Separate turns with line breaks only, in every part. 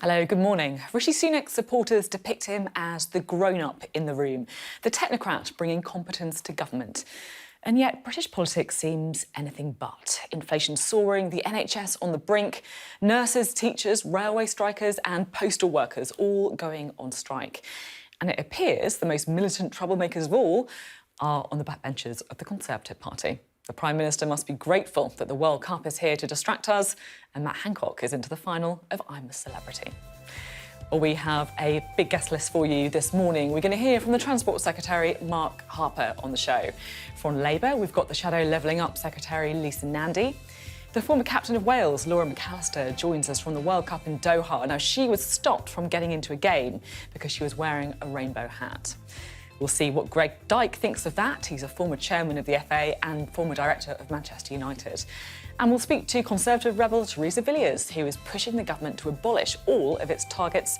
Hello, good morning. Rishi Sunak's supporters depict him as the grown-up in the room, the technocrat bringing competence to government. And yet British politics seems anything but. Inflation soaring, the NHS on the brink, nurses, teachers, railway strikers and postal workers all going on strike. And it appears the most militant troublemakers of all are on the backbenches of the Conservative Party. The Prime Minister must be grateful that the World Cup is here to distract us, and Matt Hancock is into the final of I'm a Celebrity. Well, we have a big guest list for you this morning. We're going to hear from the Transport Secretary Mark Harper on the show. From Labour, we've got the Shadow Levelling Up Secretary Lisa Nandy. The former captain of Wales, Laura McAllister, joins us from the World Cup in Doha. Now, she was stopped from getting into a game because she was wearing a rainbow hat. We'll see what Greg Dyke thinks of that. He's a former chairman of the FA and former director of Manchester United. And we'll speak to Conservative rebel Theresa Villiers, who is pushing the government to abolish all of its targets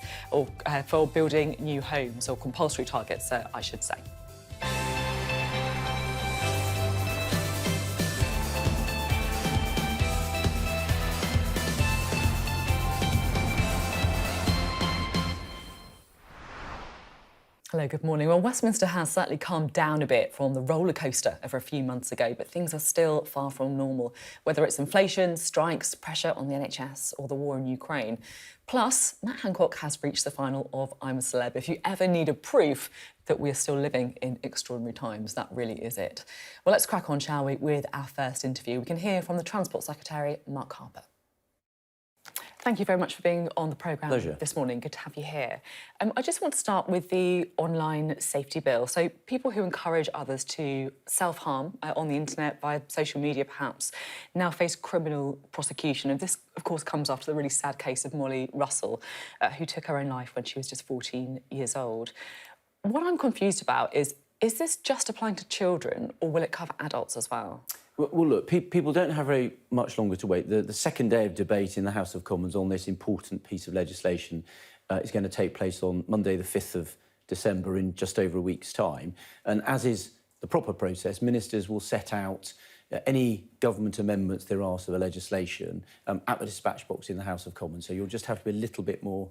for building new homes, or compulsory targets, I should say. Hello, good morning. Well, Westminster has certainly calmed down a bit from the roller coaster of a few months ago, but things are still far from normal, whether it's inflation, strikes, pressure on the NHS or the war in Ukraine. Plus, Matt Hancock has reached the final of I'm a Celeb. If you ever needed proof that we're still living in extraordinary times, that really is it. Well, let's crack on, shall we, with our first interview. We can hear from the Transport Secretary, Mark Harper. Thank you very much for being on the programme this morning. Good to have you here. I just want to start with the online safety bill. So people who encourage others to self-harm on the internet, via social media perhaps, now face criminal prosecution. And this, of course, comes after the really sad case of Molly Russell, who took her own life when she was just 14 years old. What I'm confused about is this just applying to children, or will it cover adults as well?
Well, look, people don't have very much longer to wait. The second day of debate in the House of Commons on this important piece of legislation is going to take place on Monday, the 5th of December, in just over a week's time. And as is the proper process, ministers will set out any government amendments there are to the legislation at the dispatch box in the House of Commons. So you'll just have to be a little bit more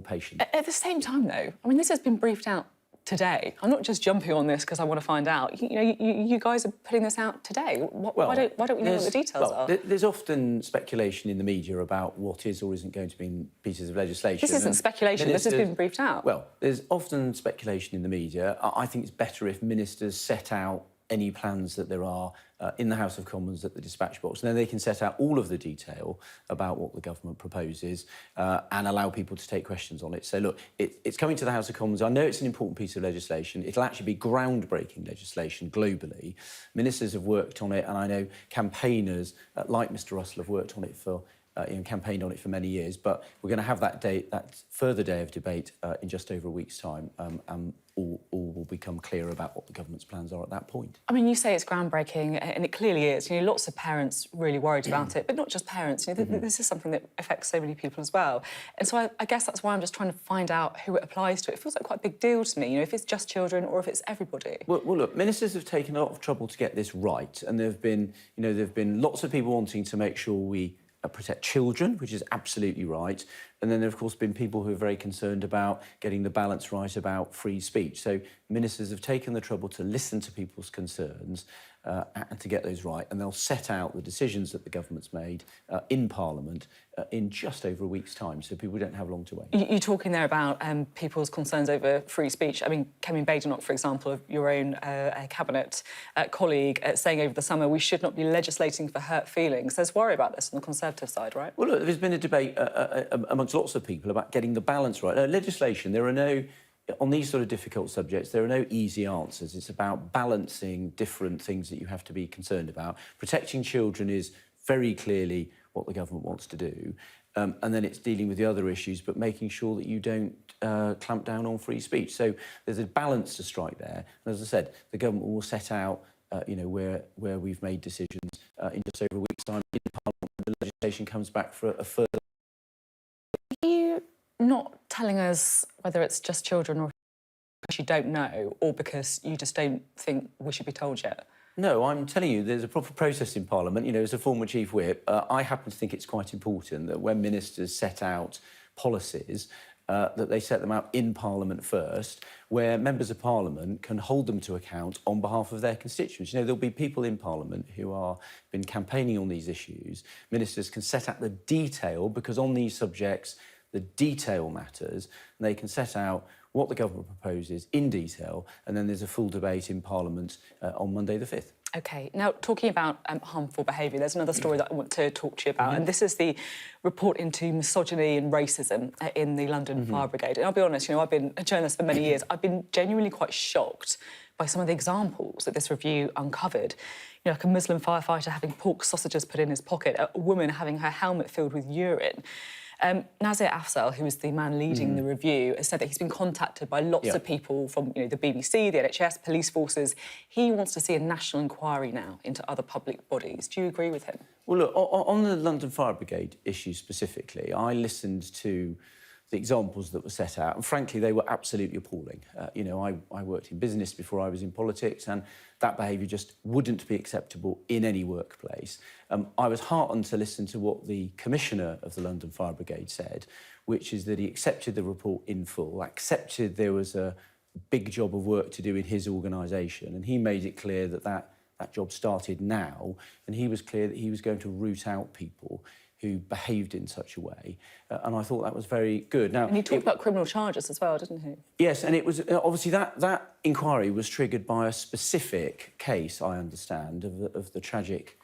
patient.
At the same time, though, I mean, this has been briefed out today. I'm not just jumping on this because I want to find out. You guys are putting this out today. Why don't we know what the details are?
There's often speculation in the media about what is or isn't going to be in pieces of legislation.
This isn't speculation. This has been briefed out.
Well, there's often speculation in the media. I think it's better if ministers set out any plans that there are in the House of Commons at the dispatch box, and then they can set out all of the detail about what the government proposes and allow people to take questions on it. So, look, it's coming to the House of Commons. I know it's an important piece of legislation. It'll actually be groundbreaking legislation globally. Ministers have worked on it, and I know campaigners like Mr Russell have worked on it campaigned on it for many years. But we're going to have that further day of debate in just over a week's time, and all will become clear about what the government's plans are at that point.
I mean, you say it's groundbreaking, and it clearly is. Lots of parents really worried about it, but not just parents. This is something that affects so many people as well. And so I guess that's why I'm just trying to find out who it applies to. It feels like quite a big deal to me, if it's just children or if it's everybody.
Well, look, ministers have taken a lot of trouble to get this right, and there've been lots of people wanting to make sure we protect children, which is absolutely right. And then there have, of course, been people who are very concerned about getting the balance right about free speech. So ministers have taken the trouble to listen to people's concerns and to get those right. And they'll set out the decisions that the government's made in Parliament in just over a week's time, so people don't have long to wait.
You're talking there about people's concerns over free speech. I mean, Kemi Badenoch, for example, your own cabinet colleague, saying over the summer we should not be legislating for hurt feelings. There's worry about this on the Conservative side, right?
Well, look, there's been a debate amongst lots of people about getting the balance right. Legislation, on these sort of difficult subjects, there are no easy answers. It's about balancing different things that you have to be concerned about. Protecting children is very clearly what the government wants to do. And then it's dealing with the other issues, but making sure that you don't clamp down on free speech. So there's a balance to strike there. And as I said, the government will set out, where we've made decisions in just over a week's time in Parliament. The legislation comes back for a further.
Are you not telling us whether it's just children or because you don't know, or because you just don't think we should be told yet?
No, I'm telling you, there's a proper process in Parliament. As a former Chief Whip, I happen to think it's quite important that when ministers set out policies, that they set them out in Parliament first, where members of Parliament can hold them to account on behalf of their constituents. You know, there'll be people in Parliament who are been campaigning on these issues. Ministers can set out the detail, because on these subjects, the detail matters, and they can set out what the government proposes in detail, and then there's a full debate in Parliament on Monday the 5th.
OK. Now, talking about harmful behaviour, there's another story that I want to talk to you about, and this is the report into misogyny and racism in the London Fire Brigade. And I'll be honest, you know, I've been a journalist for many years. I've been genuinely quite shocked by some of the examples that this review uncovered. You know, like a Muslim firefighter having pork sausages put in his pocket, a woman having her helmet filled with urine. Nazir Afzal, who is the man leading the review, has said that he's been contacted by lots of people from, you know, the BBC, the NHS, police forces. He wants to see a national inquiry now into other public bodies. Do you agree with him? Well,
look, on the London Fire Brigade issue specifically, I listened to the examples that were set out, and frankly, they were absolutely appalling. You know, I worked in business before I was in politics, and that behaviour just wouldn't be acceptable in any workplace. I was heartened to listen to what the Commissioner of the London Fire Brigade said, which is that he accepted the report in full, accepted there was a big job of work to do in his organisation, and he made it clear that that job started now, and he was clear that he was going to root out people who behaved in such a way, and I thought that was very good. Now,
and he talked about criminal charges as well, didn't he?
Yes, and it was obviously that inquiry was triggered by a specific case, I understand, of the tragic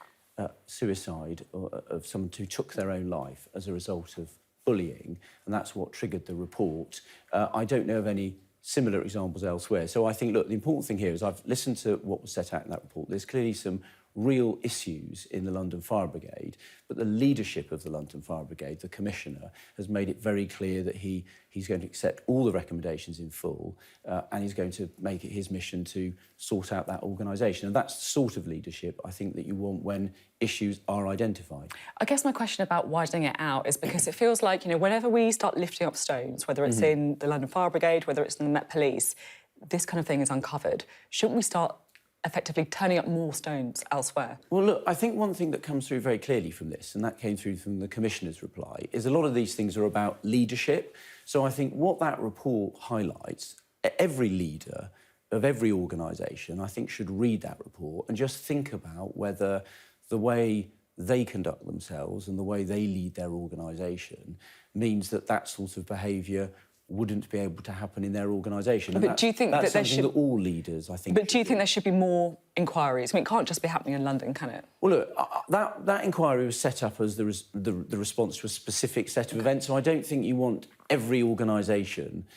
suicide of someone who took their own life as a result of bullying, and that's what triggered the report. I don't know of any similar examples elsewhere. So I think, look, the important thing here is I've listened to what was set out in that report. There's clearly some real issues in the London Fire Brigade, but the leadership of the London Fire Brigade, the Commissioner, has made it very clear that he's going to accept all the recommendations in full, and he's going to make it his mission to sort out that organisation. And that's the sort of leadership I think that you want when issues are identified.
I guess my question about widening it out is because it feels like, you know, whenever we start lifting up stones, whether it's in the London Fire Brigade, whether it's in the Met Police, this kind of thing is uncovered. Shouldn't we start effectively turning up more stones elsewhere?
Well, look, I think one thing that comes through very clearly from this, and that came through from the Commissioner's reply, is a lot of these things are about leadership. So I think what that report highlights, every leader of every organisation, I think, should read that report and just think about whether the way they conduct themselves and the way they lead their organisation means that that sort of behaviour wouldn't be able to happen in their organisation.
But do you think
that's
that
something that all leaders, I think...
But do you think there should be more inquiries? I mean, it can't just be happening in London, can it?
Well, look, that inquiry was set up as the response to a specific set of events, so I don't think you want every organisation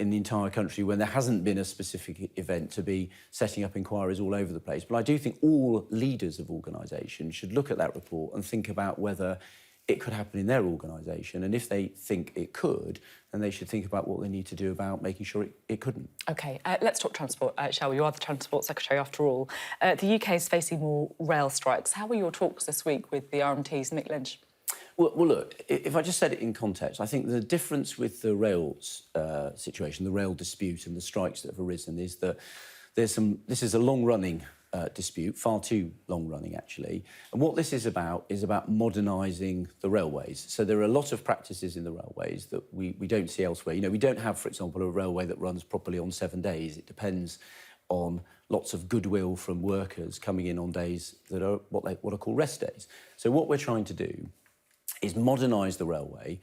in the entire country, when there hasn't been a specific event, to be setting up inquiries all over the place. But I do think all leaders of organisations should look at that report and think about whether it could happen in their organisation, and if they think it could, then they should think about what they need to do about making sure it couldn't. OK,
let's talk transport, shall we? You are the Transport Secretary, after all. The UK is facing more rail strikes. How were your talks this week with the RMT's Mick Lynch?
Well, look, if I just said it in context, I think the difference with the rails situation, the rail dispute and the strikes that have arisen is that this is a long-running dispute, far too long-running, actually. And what this is about modernising the railways. So there are a lot of practices in the railways that we don't see elsewhere. You know, we don't have, for example, a railway that runs properly on 7 days. It depends on lots of goodwill from workers coming in on days that are what are called rest days. So what we're trying to do is modernise the railway,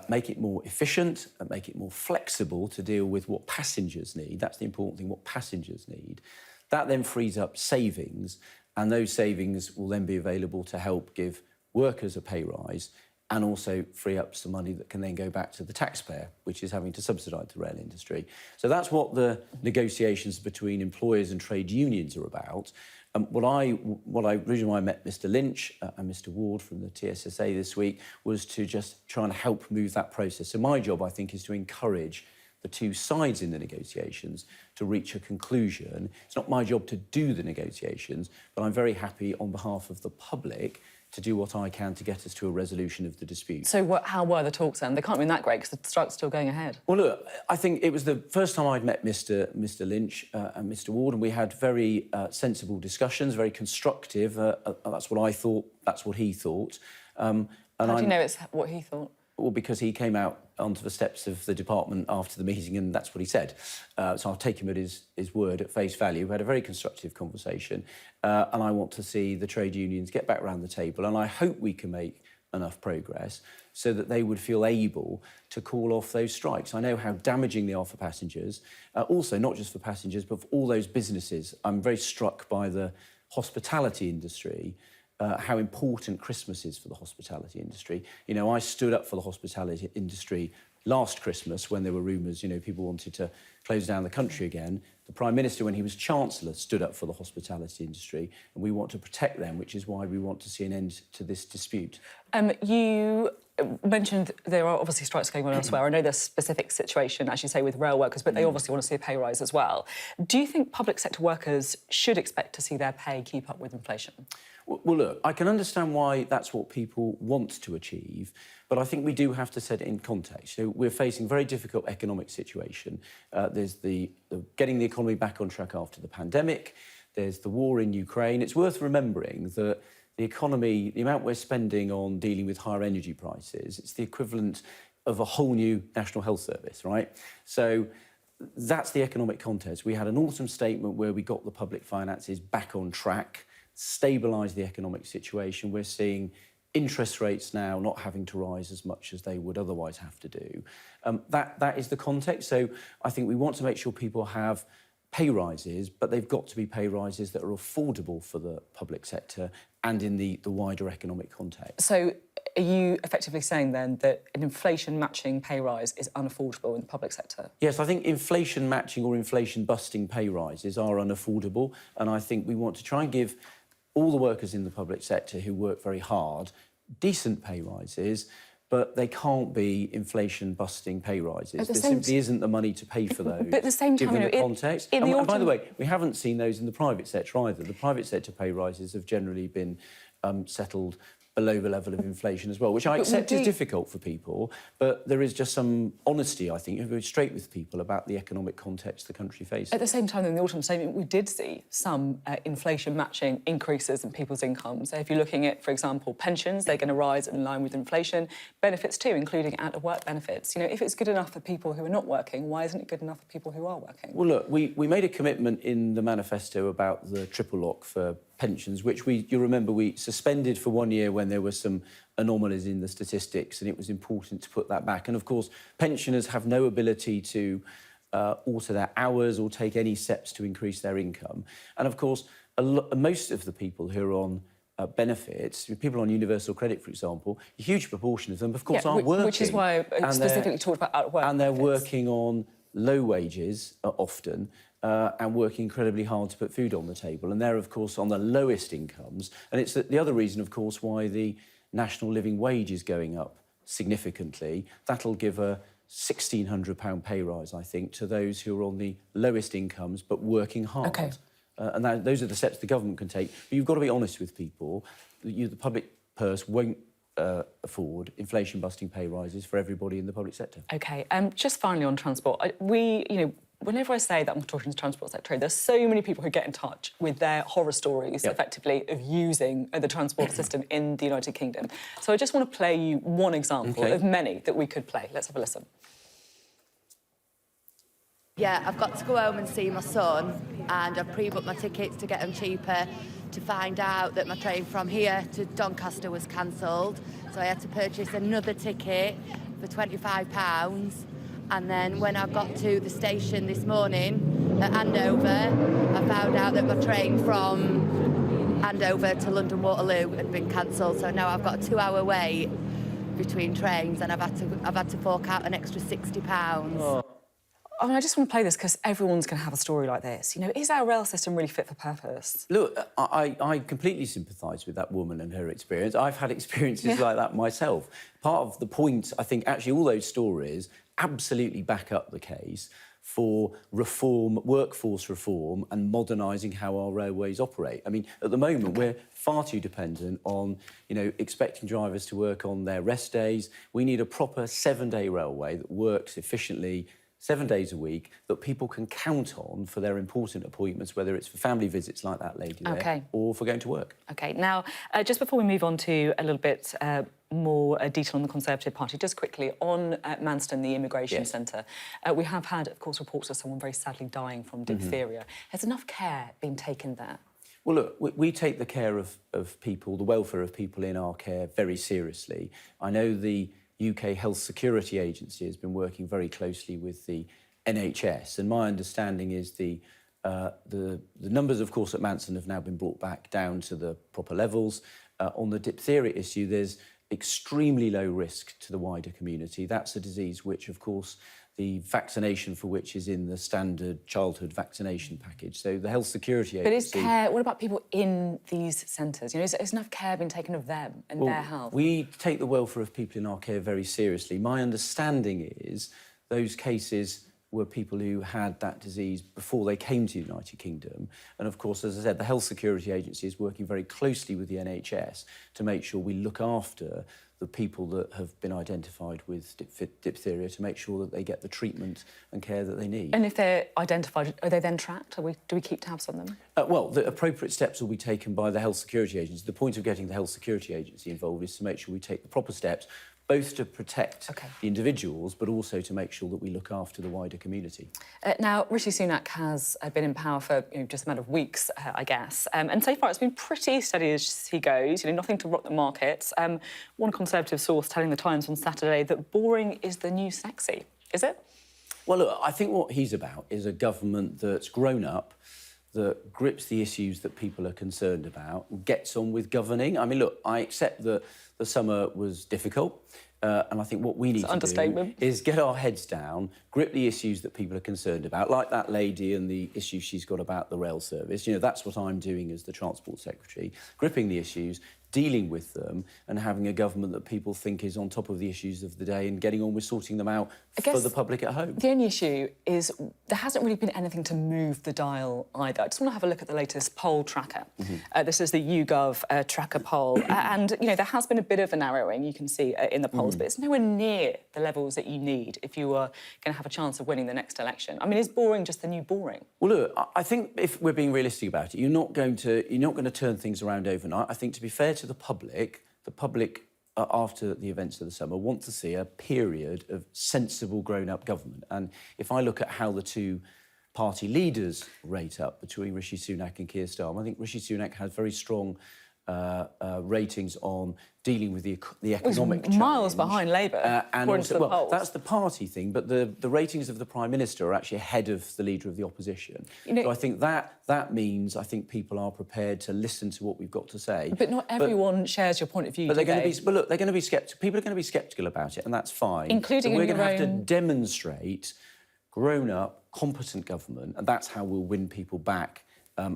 make it more efficient and make it more flexible to deal with what passengers need. That's the important thing, what passengers need. That then frees up savings, and those savings will then be available to help give workers a pay rise and also free up some money that can then go back to the taxpayer, which is having to subsidise the rail industry. So that's what the negotiations between employers and trade unions are about. Originally when I met Mr Lynch and Mr Ward from the TSSA this week was to just try and help move that process. So my job, I think, is to encourage the two sides in the negotiations to reach a conclusion. It's not my job to do the negotiations, but I'm very happy on behalf of the public to do what I can to get us to a resolution of the dispute.
So how were the talks then? They can't have been that great because the strike's still going ahead.
Well, look, I think it was the first time I'd met Mr Lynch and Mr Ward, and we had very sensible discussions, very constructive. That's what I thought, that's what he thought.
How do you know it's what he thought?
Well, because he came out onto the steps of the department after the meeting and that's what he said. So I'll take him at his word at face value. We had a very constructive conversation and I want to see the trade unions get back around the table, and I hope we can make enough progress so that they would feel able to call off those strikes. I know how damaging they are for passengers, also not just for passengers but for all those businesses. I'm very struck by the hospitality industry, how important Christmas is for the hospitality industry. You know, I stood up for the hospitality industry last Christmas when there were rumours, you know, people wanted to close down the country again. The Prime Minister, when he was Chancellor, stood up for the hospitality industry, and we want to protect them, which is why we want to see an end to this dispute.
You mentioned there are obviously strikes going on elsewhere. I know there's a specific situation, as you say, with rail workers, but they obviously want to see a pay rise as well. Do you think public sector workers should expect to see their pay keep up with inflation?
Well, look, I can understand why that's what people want to achieve, but I think we do have to set it in context. So we're facing a very difficult economic situation. There's the getting the economy back on track after the pandemic. There's the war in Ukraine. It's worth remembering that the economy, the amount we're spending on dealing with higher energy prices, it's the equivalent of a whole new National Health Service, right? So that's the economic context. We had an autumn statement where we got the public finances back on track, stabilise the economic situation. We're seeing interest rates now not having to rise as much as they would otherwise have to do. That is the context. So I think we want to make sure people have pay rises, but they've got to be pay rises that are affordable for the public sector and in the wider economic context.
So are you effectively saying then that an inflation-matching pay rise is unaffordable in the public sector?
Yes, I think inflation-matching or inflation-busting pay rises are unaffordable, and I think we want to try and give all the workers in the public sector who work very hard decent pay rises, but they can't be inflation-busting pay rises. There simply isn't the money to pay for those.
But at the same time,
given the context.
And
by the way, we haven't seen those in the private sector either. The private sector pay rises have generally been settled below the level of inflation as well, which I accept is difficult for people, but there is just some honesty, I think, you go straight with people about the economic context the country faces.
At the same time, in the autumn statement, we did see some inflation-matching increases in people's incomes. So if you're looking at, for example, pensions, they're going to rise in line with inflation. Benefits too, including out-of-work benefits. You know, if it's good enough for people who are not working, why isn't it good enough for people who are working?
Well, look, we made a commitment in the manifesto about the triple lock for pensions, which you remember we suspended for 1 year when there were some anomalies in the statistics, and it was important to put that back. And of course, pensioners have no ability to alter their hours or take any steps to increase their income. And of course, most of the people who are on benefits, people on universal credit, for example, a huge proportion of them, of course, aren't working.
Which is why I specifically talked about out-of-work
And they're
benefits.
working on low wages often, and working incredibly hard to put food on the table. And they're, of course, on the lowest incomes. And it's the other reason, of course, why the national living wage is going up significantly. That'll give a £1,600 pay rise, I think, to those who are on the lowest incomes but working hard.
OK.
And those are the steps the government can take. But you've got to be honest with people. The public purse won't afford inflation-busting pay rises for everybody in the public sector.
OK. Just finally on transport, whenever I say that I'm talking to Transport Secretary, there's so many people who get in touch with their horror stories, effectively, of using the transport system in the United Kingdom. So I just want to play you one example of many that we could play. Let's have a listen.
Yeah, I've got to go home and see my son, and I've pre-booked my tickets to get them cheaper, to find out that my train from here to Doncaster was cancelled. So I had to purchase another ticket for £25. And then when I got to the station this morning at Andover, I found out that my train from Andover to London Waterloo had been cancelled. So now I've got a 2-hour wait between trains, and I've had to fork out an extra £60.
Oh.
I mean, I just want to play this because everyone's going to have a story like this. You know, is our rail system really fit for purpose?
Look, I completely sympathise with that woman and her experience. I've had experiences like that myself. Part of the point, I think, actually, all those stories absolutely back up the case for reform, workforce reform and modernising how our railways operate. I mean, at the moment, we're far too dependent on, expecting drivers to work on their rest days. We need a proper 7-day railway that works efficiently 7 days a week, that people can count on for their important appointments, whether it's for family visits like that lady there, or for going to work.
OK. Now, just before we move on to a little bit more detail on the Conservative Party, just quickly, on Manston, the immigration centre, we have had, of course, reports of someone very sadly dying from diphtheria. Has enough care been taken there?
Well, look, we take the care of people, the welfare of people in our care very seriously. I know the UK Health Security Agency has been working very closely with the NHS, and my understanding is the numbers, of course, at Manston have now been brought back down to the proper levels. On the diphtheria issue, there's extremely low risk to the wider community. That's a disease which, of course, the vaccination for which is in the standard childhood vaccination package. So the Health Security Agency...
But is care... What about people in these centres? You know, has enough care been taken of them and their health?
We take the welfare of people in our care very seriously. My understanding is those cases were people who had that disease before they came to the United Kingdom. And, of course, as I said, the Health Security Agency is working very closely with the NHS to make sure we look after the people that have been identified with diphtheria, to make sure that they get the treatment and care that they need.
And if they're identified, are they then tracked? Do we keep tabs on them?
Well, the appropriate steps will be taken by the Health Security Agency. The point of getting the Health Security Agency involved is to make sure we take the proper steps, both to protect the individuals, but also to make sure that we look after the wider community.
Now, Rishi Sunak has been in power for just a matter of weeks, I guess, and so far it's been pretty steady as he goes, nothing to rock the markets. One Conservative source telling The Times on Saturday that boring is the new sexy. Is it?
Well, look, I think what he's about is a government that's grown up, that grips the issues that people are concerned about and gets on with governing. I mean, look, I accept that the summer was difficult, and I think what we need to do is get our heads down, grip the issues that people are concerned about, like that lady and the issues she's got about the rail service. That's what I'm doing as the Transport Secretary, gripping the issues, dealing with them, and having a government that people think is on top of the issues of the day and getting on with sorting them out for the public at home.
The only issue is there hasn't really been anything to move the dial either. I just want to have a look at the latest poll tracker. This is the YouGov tracker poll. And, there has been a bit of a narrowing, you can see, in the polls, but it's nowhere near the levels that you need if you were going to have a chance of winning the next election. I mean, is boring just the new boring? Well,
look, I think if we're being realistic about it, you're not going to turn things around overnight. I think, to be fair to the public, after the events of the summer, want to see a period of sensible, grown-up government. And if I look at how the two party leaders rate up between Rishi Sunak and Keir Starmer, I think Rishi Sunak has very strong ratings on dealing with the economic challenge.
Miles behind Labour,
and also, that's the party thing, but the ratings of the Prime Minister are actually ahead of the Leader of the Opposition. So I think that means, I think people are prepared to listen to what we've got to say.
But not everyone shares your point of view,
But they're going to be sceptical. People are going to be sceptical about it, and that's fine.
Including
we're going to have to demonstrate grown-up, competent government, and that's how we'll win people back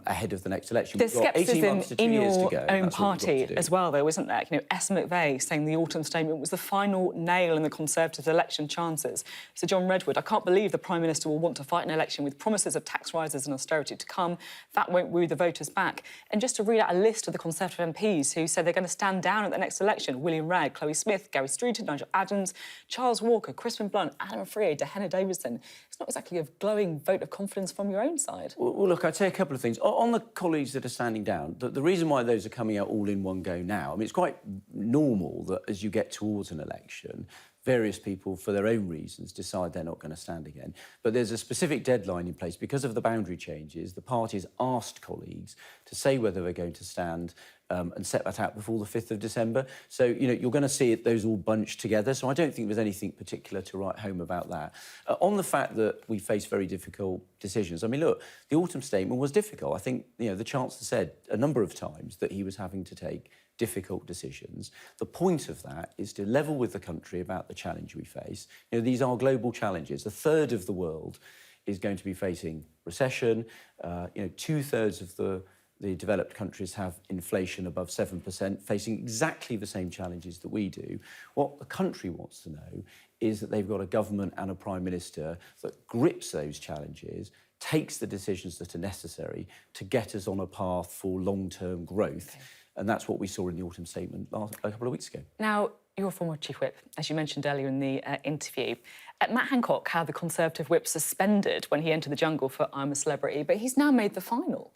ahead of the next election.
There's scepticism in your own party as well, though, isn't there? Esther McVeigh saying the autumn statement was the final nail in the Conservatives' election chances. So John Redwood, I can't believe the Prime Minister will want to fight an election with promises of tax rises and austerity to come. That won't woo the voters back. And just to read out a list of the Conservative MPs who said they're going to stand down at the next election: William Ragg, Chloe Smith, Gary Streeton, Nigel Adams, Charles Walker, Crispin Blunt, Adam Freer, Dehenna Davidson. It's not exactly a glowing vote of confidence from your own side.
Well, look, I'd say a couple of things. On the colleagues that are standing down, the reason why those are coming out all in one go now, I mean, it's quite normal that as you get towards an election, various people, for their own reasons, decide they're not going to stand again. But there's a specific deadline in place. Because of the boundary changes, the party's asked colleagues to say whether they're going to stand and set that out before the 5th of December. So, you're going to see those all bunched together. So I don't think there's anything particular to write home about that. On the fact that we face very difficult decisions, I mean, look, the autumn statement was difficult. I think, the Chancellor said a number of times that he was having to take difficult decisions. The point of that is to level with the country about the challenge we face. These are global challenges. A third of the world is going to be facing recession. 2/3 of the developed countries have inflation above 7%, facing exactly the same challenges that we do. What the country wants to know is that they've got a government and a Prime Minister that grips those challenges, takes the decisions that are necessary to get us on a path for long-term growth. And that's what we saw in the autumn statement a couple of weeks ago.
Now, You're a former Chief Whip, as you mentioned earlier in the interview. Matt Hancock had the Conservative Whip suspended when he entered the jungle for I'm a Celebrity, but he's now made the final.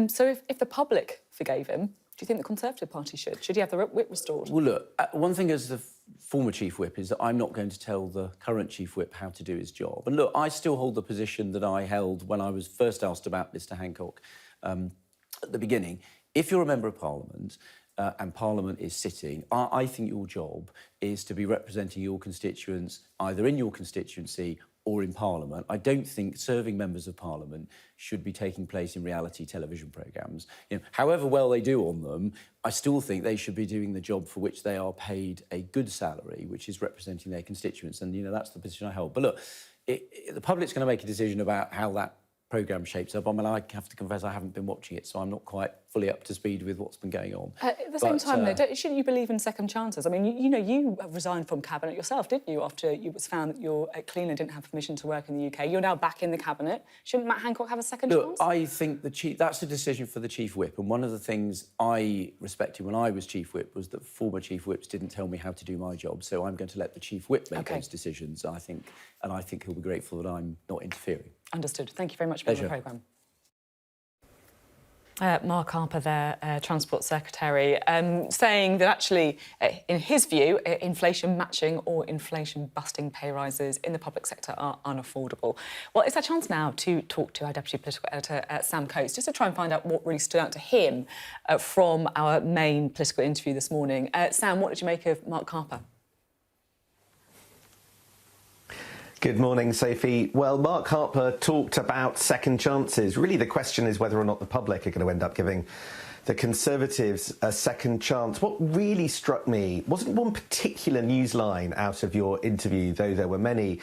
So if the public forgave him, do you think the Conservative Party should? Should he have the whip restored?
Well, look, one thing as the former Chief Whip is that I'm not going to tell the current Chief Whip how to do his job. And look, I still hold the position that I held when I was first asked about Mr Hancock at the beginning. If you're a Member of Parliament and Parliament is sitting, I think your job is to be representing your constituents either in your constituency or in Parliament. I don't think serving Members of Parliament should be taking place in reality television programmes. However well they do on them, I still think they should be doing the job for which they are paid a good salary, which is representing their constituents. And, that's the position I hold. But look, the public's going to make a decision about how that programme shapes up. I mean, I have to confess I haven't been watching it, so I'm not quite fully up to speed with what's been going on.
At the same time, though, shouldn't you believe in second chances? I mean, you resigned from Cabinet yourself, didn't you, after it was found that your cleaner didn't have permission to work in the UK. You're now back in the Cabinet. Shouldn't Matt Hancock have a second chance?
I think that's a decision for the Chief Whip, and one of the things I respected when I was Chief Whip was that former Chief Whips didn't tell me how to do my job, so I'm going to let the Chief Whip make those decisions, I think, and I think he'll be grateful that I'm not interfering.
Understood. Thank you very much for being on the programme. Mark Harper there, Transport Secretary, saying that actually, in his view, inflation matching or inflation busting pay rises in the public sector are unaffordable. Well, it's our chance now to talk to our Deputy Political Editor, Sam Coates, just to try and find out what really stood out to him from our main political interview this morning. Sam, what did you make of Mark Harper?
Good morning, Sophie. Well, Mark Harper talked about second chances. Really, the question is whether or not the public are going to end up giving the Conservatives a second chance. What really struck me wasn't one particular newsline out of your interview, though there were many.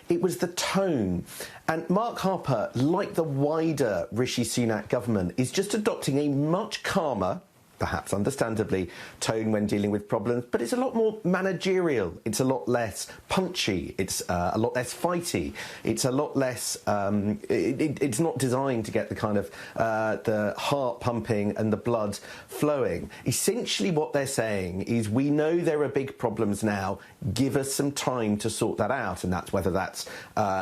It was the tone. And Mark Harper, like the wider Rishi Sunak government, is just adopting a much calmer, perhaps understandably, tone when dealing with problems, but it's a lot more managerial. It's a lot less punchy. It's a lot less fighty. It's a lot less. It's not designed to get the kind of the heart pumping and the blood flowing. Essentially, what they're saying is, we know there are big problems now. Give us some time to sort that out, and that's whether that's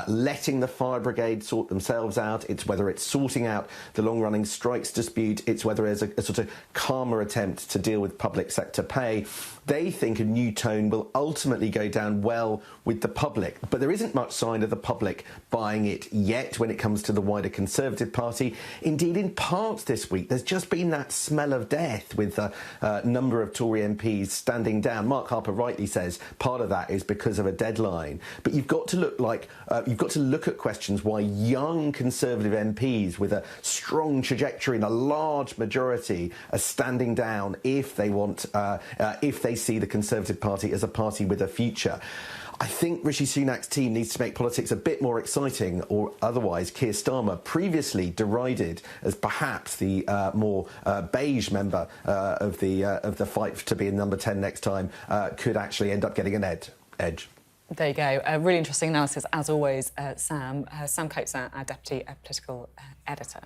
letting the fire brigade sort themselves out. It's whether it's sorting out the long-running strikes dispute. It's whether there's a sort of calmer attempt to deal with public sector pay. They think a new tone will ultimately go down well with the public, but there isn't much sign of the public buying it yet when it comes to the wider Conservative Party. Indeed, in parts this week, there's just been that smell of death with a number of Tory MPs standing down. Mark Harper rightly says part of that is because of a deadline, but you've got to look at questions why young Conservative MPs with a strong trajectory and a large majority are standing down if they want, if they see the Conservative Party as a party with a future. I think Rishi Sunak's team needs to make politics a bit more exciting, or otherwise Keir Starmer, previously derided as perhaps the more beige member of the fight to be in number 10 next time, could actually end up getting an edge.
There you go. Really interesting analysis, as always, Sam. Sam Coates, our Deputy Political Editor.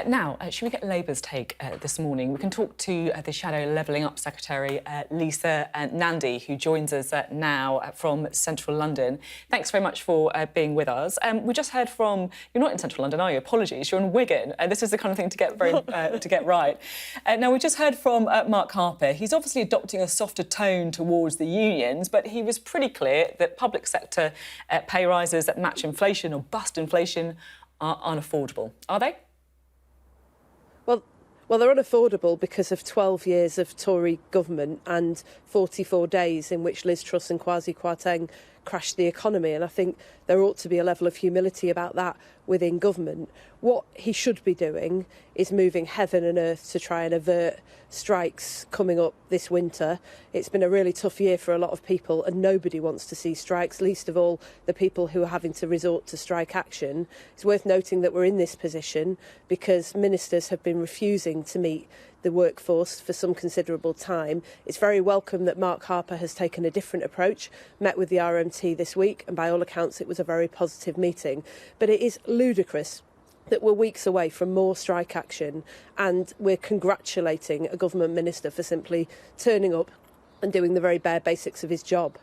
Now, should we get Labour's take this morning? We can talk to the Shadow Levelling Up Secretary, Lisa Nandy, who joins us now from Central London. Thanks very much for being with us. We just heard from... You're not in Central London, are you? Apologies. You're in Wigan. This is the kind of thing to get to get right. Now, we just heard from Mark Harper. He's obviously adopting a softer tone towards the unions, but he was pretty clear that public sector pay rises that match inflation or bust inflation are unaffordable. Are they?
Well, they're unaffordable because of 12 years of Tory government and 44 days in which Liz Truss and Kwasi Kwarteng crashed the economy. And I think there ought to be a level of humility about that within government. What he should be doing is moving heaven and earth to try and avert strikes coming up this winter. It's been a really tough year for a lot of people and nobody wants to see strikes, least of all the people who are having to resort to strike action. It's worth noting that we're in this position because ministers have been refusing to meet the workforce for some considerable time. It's very welcome that Mark Harper has taken a different approach, met with the RMT this week, and by all accounts it was a very positive meeting. But it is ludicrous that we're weeks away from more strike action and we're congratulating a government minister for simply turning up and doing the very bare basics of his job.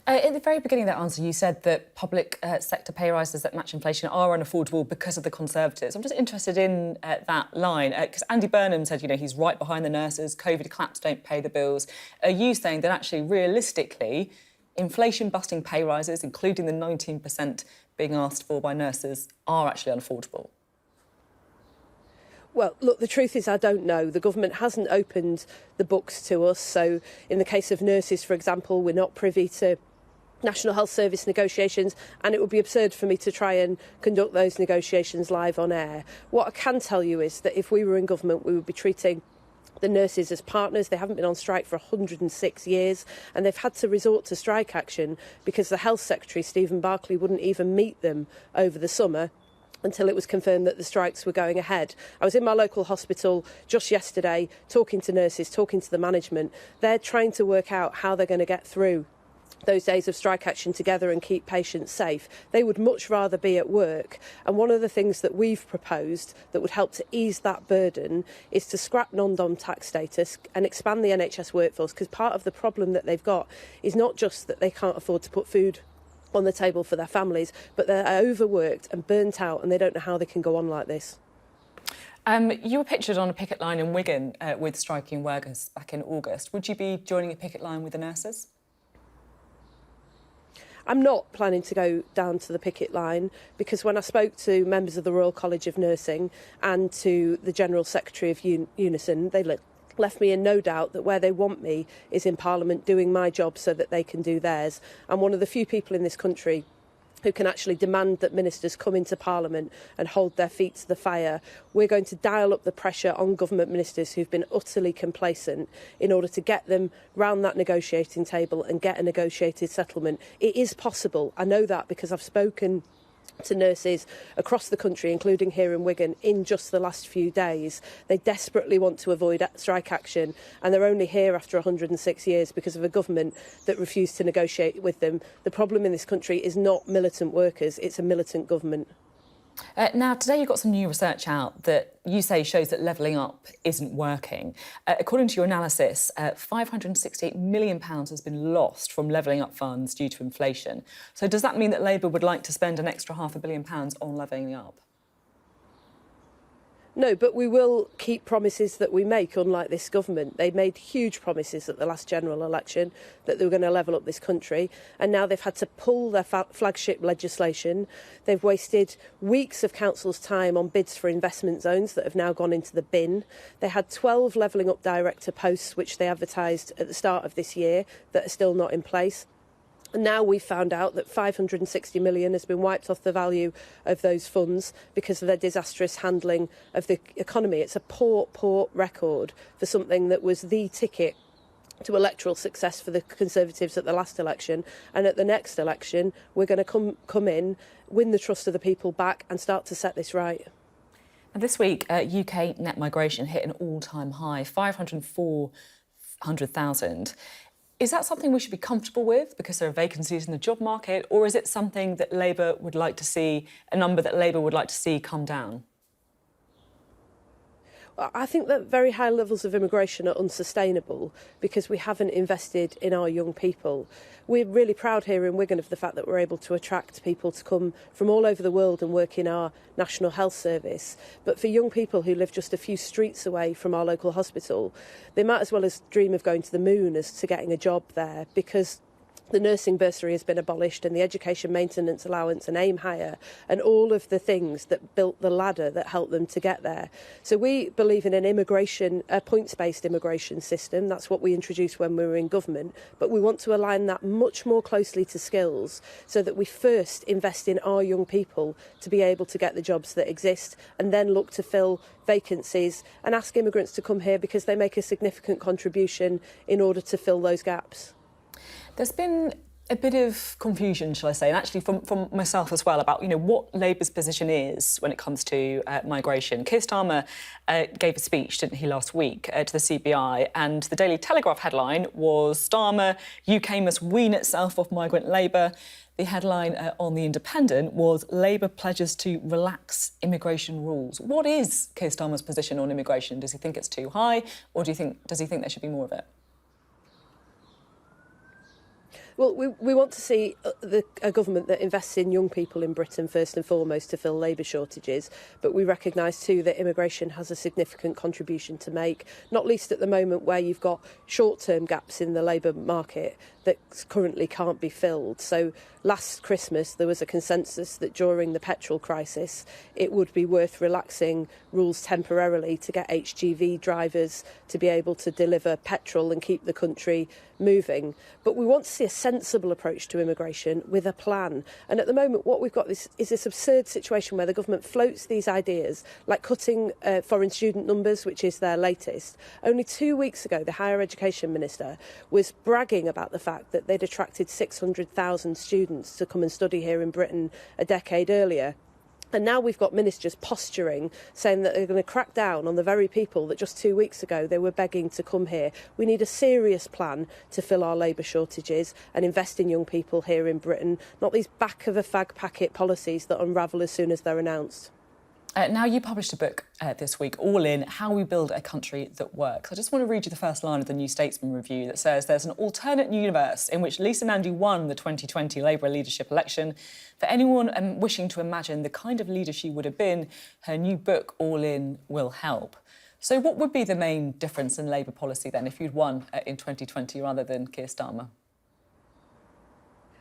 At the very beginning of that answer, you said that public sector pay rises that match inflation are unaffordable because of the Conservatives. I'm just interested in that line, because Andy Burnham said, he's right behind the nurses, COVID claps don't pay the bills. Are you saying that actually, realistically, inflation-busting pay rises, including the 19% being asked for by nurses, are actually unaffordable?
Well, look, the truth is I don't know. The government hasn't opened the books to us. So in the case of nurses, for example, we're not privy to National Health Service negotiations, and it would be absurd for me to try and conduct those negotiations live on air. What I can tell you is that if we were in government, we would be treating the nurses as partners. They haven't been on strike for 106 years, and they've had to resort to strike action because the Health Secretary, Stephen Barclay, wouldn't even meet them over the summer until it was confirmed that the strikes were going ahead. I was in my local hospital just yesterday talking to nurses, talking to the management. They're trying to work out how they're going to get through those days of strike action together and keep patients safe. They would much rather be at work. And one of the things that we've proposed that would help to ease that burden is to scrap non-dom tax status and expand the NHS workforce, because part of the problem that they've got is not just that they can't afford to put food on the table for their families, but they're overworked and burnt out, and they don't know how they can go on like this.
You were pictured on a picket line in Wigan with striking workers back in August. Would you be joining a picket line with the nurses?
I'm not planning to go down to the picket line, because when I spoke to members of the Royal College of Nursing and to the General Secretary of Unison, they left me in no doubt that where they want me is in Parliament doing my job so that they can do theirs. I'm one of the few people in this country who can actually demand that ministers come into Parliament and hold their feet to the fire. We're going to dial up the pressure on government ministers who've been utterly complacent in order to get them round that negotiating table and get a negotiated settlement. It is possible. I know that because I've spoken to nurses across the country, including here in Wigan, in just the last few days. They desperately want to avoid strike action, and they're only here after 106 years because of a government that refused to negotiate with them. The problem in this country is not militant workers, it's a militant government.
Now, today you've got some new research out that you say shows that levelling up isn't working. According to your analysis, £568 million has been lost from levelling up funds due to inflation. So does that mean that Labour would like to spend an extra £500 million on levelling up?
No, but we will keep promises that we make, unlike this government. They made huge promises at the last general election that they were going to level up this country, and now they've had to pull their flagship legislation. They've wasted weeks of council's time on bids for investment zones that have now gone into the bin. They had 12 levelling up director posts, which they advertised at the start of this year, that are still not in place. And now we've found out that £560 million has been wiped off the value of those funds because of their disastrous handling of the economy. It's a poor record for something that was the ticket to electoral success for the Conservatives at the last election. And at the next election, we're going to come in, win the trust of the people back and start to set this right.
And this week, UK net migration hit an all-time high, 504,000. Is that something we should be comfortable with because there are vacancies in the job market, or is it something that Labour would like to see, a number that Labour would like to see come down?
I think that very high levels of immigration are unsustainable because we haven't invested in our young people. We're really proud here in Wigan of the fact that we're able to attract people to come from all over the world and work in our National Health Service. But for young people who live just a few streets away from our local hospital, they might as well as dream of going to the moon as to getting a job there, because the nursing bursary has been abolished and the education maintenance allowance and aim higher and all of the things that built the ladder that helped them to get there. So we believe in a points-based immigration system. That's what we introduced when we were in government. But we want to align that much more closely to skills so that we first invest in our young people to be able to get the jobs that exist and then look to fill vacancies and ask immigrants to come here because they make a significant contribution in order to fill those gaps.
There's been a bit of confusion, shall I say, and actually from myself as well, about what Labour's position is when it comes to migration. Keir Starmer gave a speech, didn't he, last week to the CBI, and the Daily Telegraph headline was "Starmer, UK must wean itself off migrant labour." The headline on The Independent was "Labour pledges to relax immigration rules." What is Keir Starmer's position on immigration? Does he think it's too high, or does he think there should be more of it?
Well, we want to see a government that invests in young people in Britain first and foremost to fill labour shortages, but we recognise too that immigration has a significant contribution to make, not least at the moment where you've got short-term gaps in the labour market that currently can't be filled. So last Christmas there was a consensus that during the petrol crisis it would be worth relaxing rules temporarily to get HGV drivers to be able to deliver petrol and keep the country moving. But we want to see a sensible approach to immigration with a plan. And at the moment what we've got is this absurd situation where the government floats these ideas, like cutting foreign student numbers, which is their latest. Only 2 weeks ago the Higher Education Minister was bragging about the fact that they'd attracted 600,000 students to come and study here in Britain a decade earlier. And now we've got ministers posturing, saying that they're going to crack down on the very people that just 2 weeks ago they were begging to come here. We need a serious plan to fill our labour shortages and invest in young people here in Britain, not these back-of-a-fag packet policies that unravel as soon as they're announced.
Now, you published a book this week, All In, How We Build a Country That Works. I just want to read you the first line of the New Statesman review that says there's an alternate universe in which Lisa Nandy won the 2020 Labour leadership election. For anyone wishing to imagine the kind of leader she would have been, her new book, All In, will help. So what would be the main difference in Labour policy then if you'd won in 2020 rather than Keir Starmer?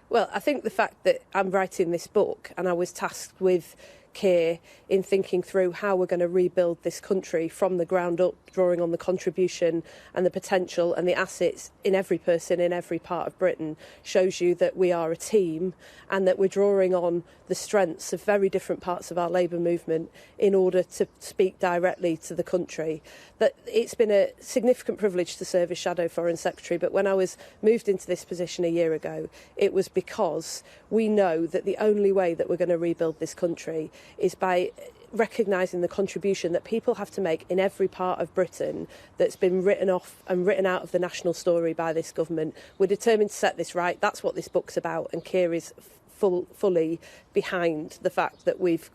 Well, I think the fact that I'm writing this book and I was tasked with Keir in thinking through how we're going to rebuild this country from the ground up, drawing on the contribution and the potential and the assets in every person in every part of Britain, shows you that we are a team and that we're drawing on the strengths of very different parts of our labour movement in order to speak directly to the country. That it's been a significant privilege to serve as Shadow Foreign Secretary, but when I was moved into this position a year ago, it was because we know that the only way that we're going to rebuild this country is by recognising the contribution that people have to make in every part of Britain that's been written off and written out of the national story by this government. We're determined to set this right. That's what this book's about, and Keir is fully behind the fact that we've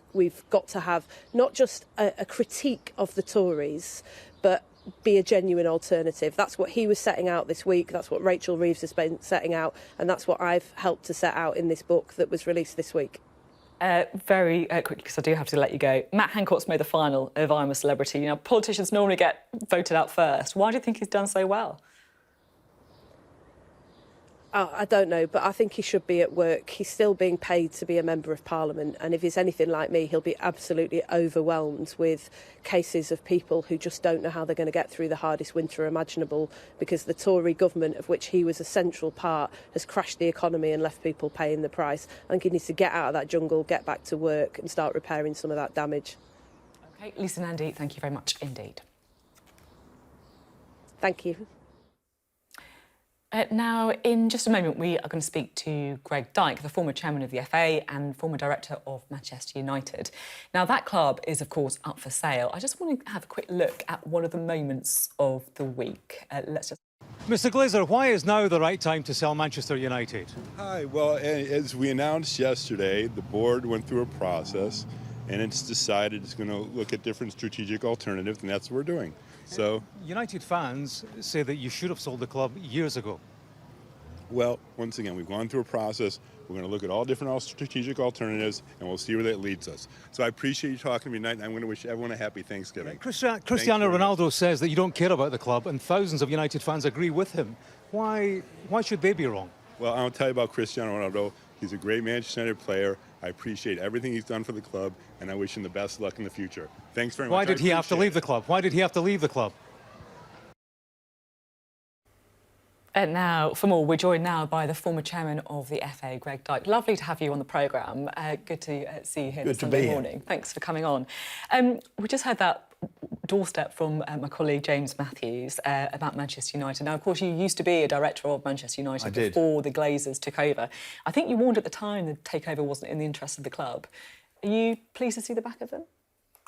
got to have not just a critique of the Tories, but be a genuine alternative. That's what he was setting out this week, that's what Rachel Reeves has been setting out, and that's what I've helped to set out in this book that was released this week.
Very quickly, because I do have to let you go. Matt Hancock's made the final of I'm a Celebrity. You know, politicians normally get voted out first. Why do you think he's done so well?
I don't know, but I think he should be at work. He's still being paid to be a Member of Parliament, and if he's anything like me, he'll be absolutely overwhelmed with cases of people who just don't know how they're going to get through the hardest winter imaginable because the Tory government, of which he was a central part, has crashed the economy and left people paying the price. I think he needs to get out of that jungle, get back to work and start repairing some of that damage.
OK, Lisa Nandy, thank you very much indeed.
Thank you.
Now, in just a moment, we are going to speak to Greg Dyke, the former chairman of the FA and former director of Manchester United. Now, that club is, of course, up for sale. I just want to have a quick look at one of the moments of the week.
Mr Glazer, why is now the right time to sell Manchester United?
Hi, well, as we announced yesterday, the board went through a process and it's decided it's going to look at different strategic alternatives, and that's what we're doing. So,
United fans say that you should have sold the club years ago.
Well, once again, we've gone through a process. We're going to look at all different strategic alternatives, and we'll see where that leads us. So I appreciate you talking to me tonight, and I'm going to wish everyone a happy Thanksgiving.
Cristiano Ronaldo says that you don't care about the club, and thousands of United fans agree with him. Why should they be wrong?
Well, I'll tell you about Cristiano Ronaldo. He's a great Manchester United player. I appreciate everything he's done for the club, and I wish him the best luck in the future. Thanks very much.
Why did he have to leave the club? Why did he have to leave the club?
And now, for more, we're joined now by the former chairman of the FA, Greg Dyke. Lovely to have you on the programme. Good to see you here this Sunday morning. Thanks for coming on. We just heard that doorstep from my colleague James Matthews about Manchester United. Now, of course, you used to be a director of Manchester United before the Glazers took over. I think you warned at the time the takeover wasn't in the interest of the club. Are you pleased to see the back of them?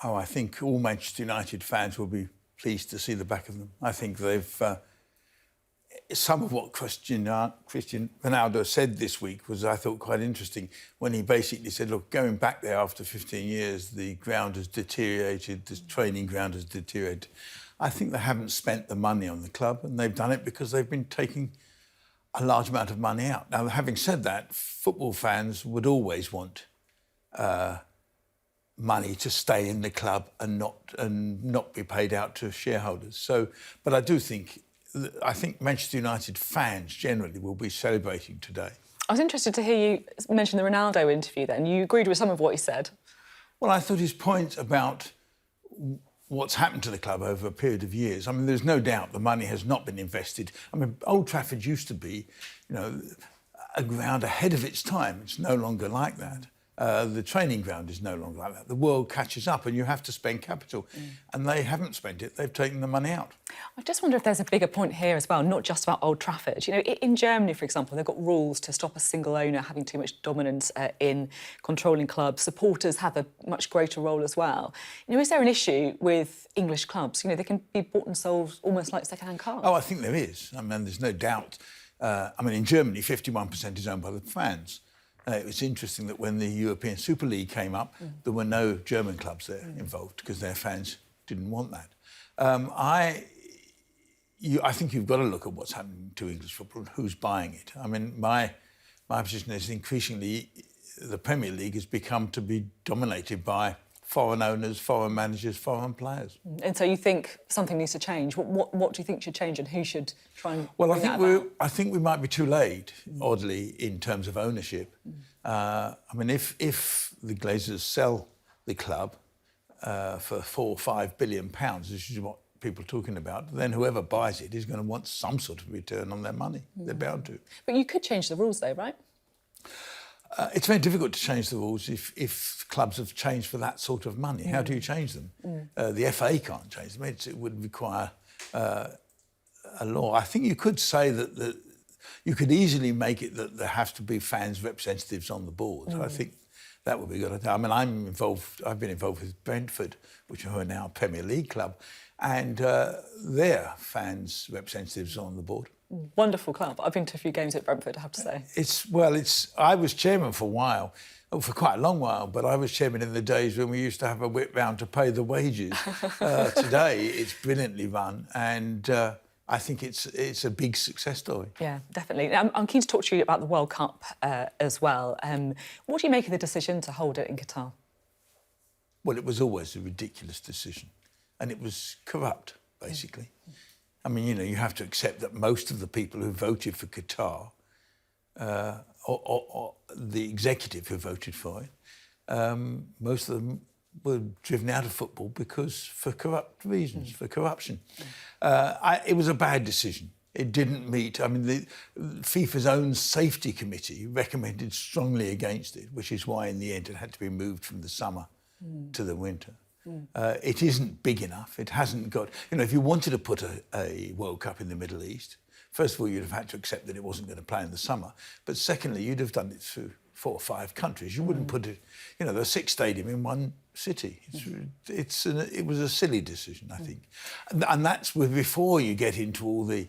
Oh, I think all Manchester United fans will be pleased to see the back of them. I think they've... some of what Cristiano Ronaldo said this week was, I thought, quite interesting, when he basically said, look, going back there after 15 years, the ground has deteriorated, the training ground has deteriorated. I think they haven't spent the money on the club, and they've done it because they've been taking a large amount of money out. Now, having said that, football fans would always want money to stay in the club and not be paid out to shareholders. So, but I think Manchester United fans generally will be celebrating today.
I was interested to hear you mention the Ronaldo interview then. You agreed with some of what he said.
Well, I thought his point about what's happened to the club over a period of years, I mean, there's no doubt the money has not been invested. I mean, Old Trafford used to be, a ground ahead of its time. It's no longer like that. The training ground is no longer like that. The world catches up and you have to spend capital. And they haven't spent it. They've taken the money out.
I just wonder if there's a bigger point here as well, not just about Old Trafford. In Germany, for example, they've got rules to stop a single owner having too much dominance in controlling clubs. Supporters have a much greater role as well. Is there an issue with English clubs? They can be bought and sold almost like second-hand cars.
Oh, I think there is. I mean, there's no doubt. In Germany, 51% is owned by the fans. It was interesting that when the European Super League came up, there were no German clubs there involved because their fans didn't want that. I think you've got to look at what's happening to English football and who's buying it. I mean, my position is increasingly the Premier League has become to be dominated by foreign owners, foreign managers, foreign players.
And so you think something needs to change. What do you think should change and who should try and
Well,
bring
I think we might be too late, oddly, in terms of ownership. If the Glazers sell the club for £4 or £5 billion, which is what people are talking about, then whoever buys it is going to want some sort of return on their money. They're bound to.
But you could change the rules though, right?
It's very difficult to change the rules if clubs have changed for that sort of money. How do you change them? The FA can't change them. It would require a law. I think you could say that you could easily make it that there have to be fans' representatives on the board. I think that would be good. I mean, I've been involved with Brentford, which are now a Premier League club, and their fans' representatives on the board.
Wonderful club. I've been to a few games at Brentford, I have to say.
I was chairman for a while, for quite a long while, but I was chairman in the days when we used to have a whip round to pay the wages. Today, it's brilliantly run, and I think it's a big success story.
Yeah, definitely. I'm keen to talk to you about the World Cup as well. What do you make of the decision to hold it in Qatar?
Well, it was always a ridiculous decision, and it was corrupt, basically. I mean, you have to accept that most of the people who voted for Qatar, or the executive who voted for it, most of them were driven out of football for corrupt reasons, for corruption. It was a bad decision. It didn't meet. I mean, the FIFA's own safety committee recommended strongly against it, which is why in the end it had to be moved from the summer to the winter. It isn't big enough. It hasn't got... if you wanted to put a World Cup in the Middle East, first of all, you'd have had to accept that it wasn't going to play in the summer. But secondly, you'd have done it through 4 or 5 countries. You wouldn't put it... the 6 stadium in one city. It was a silly decision, I think. And that's before you get into all the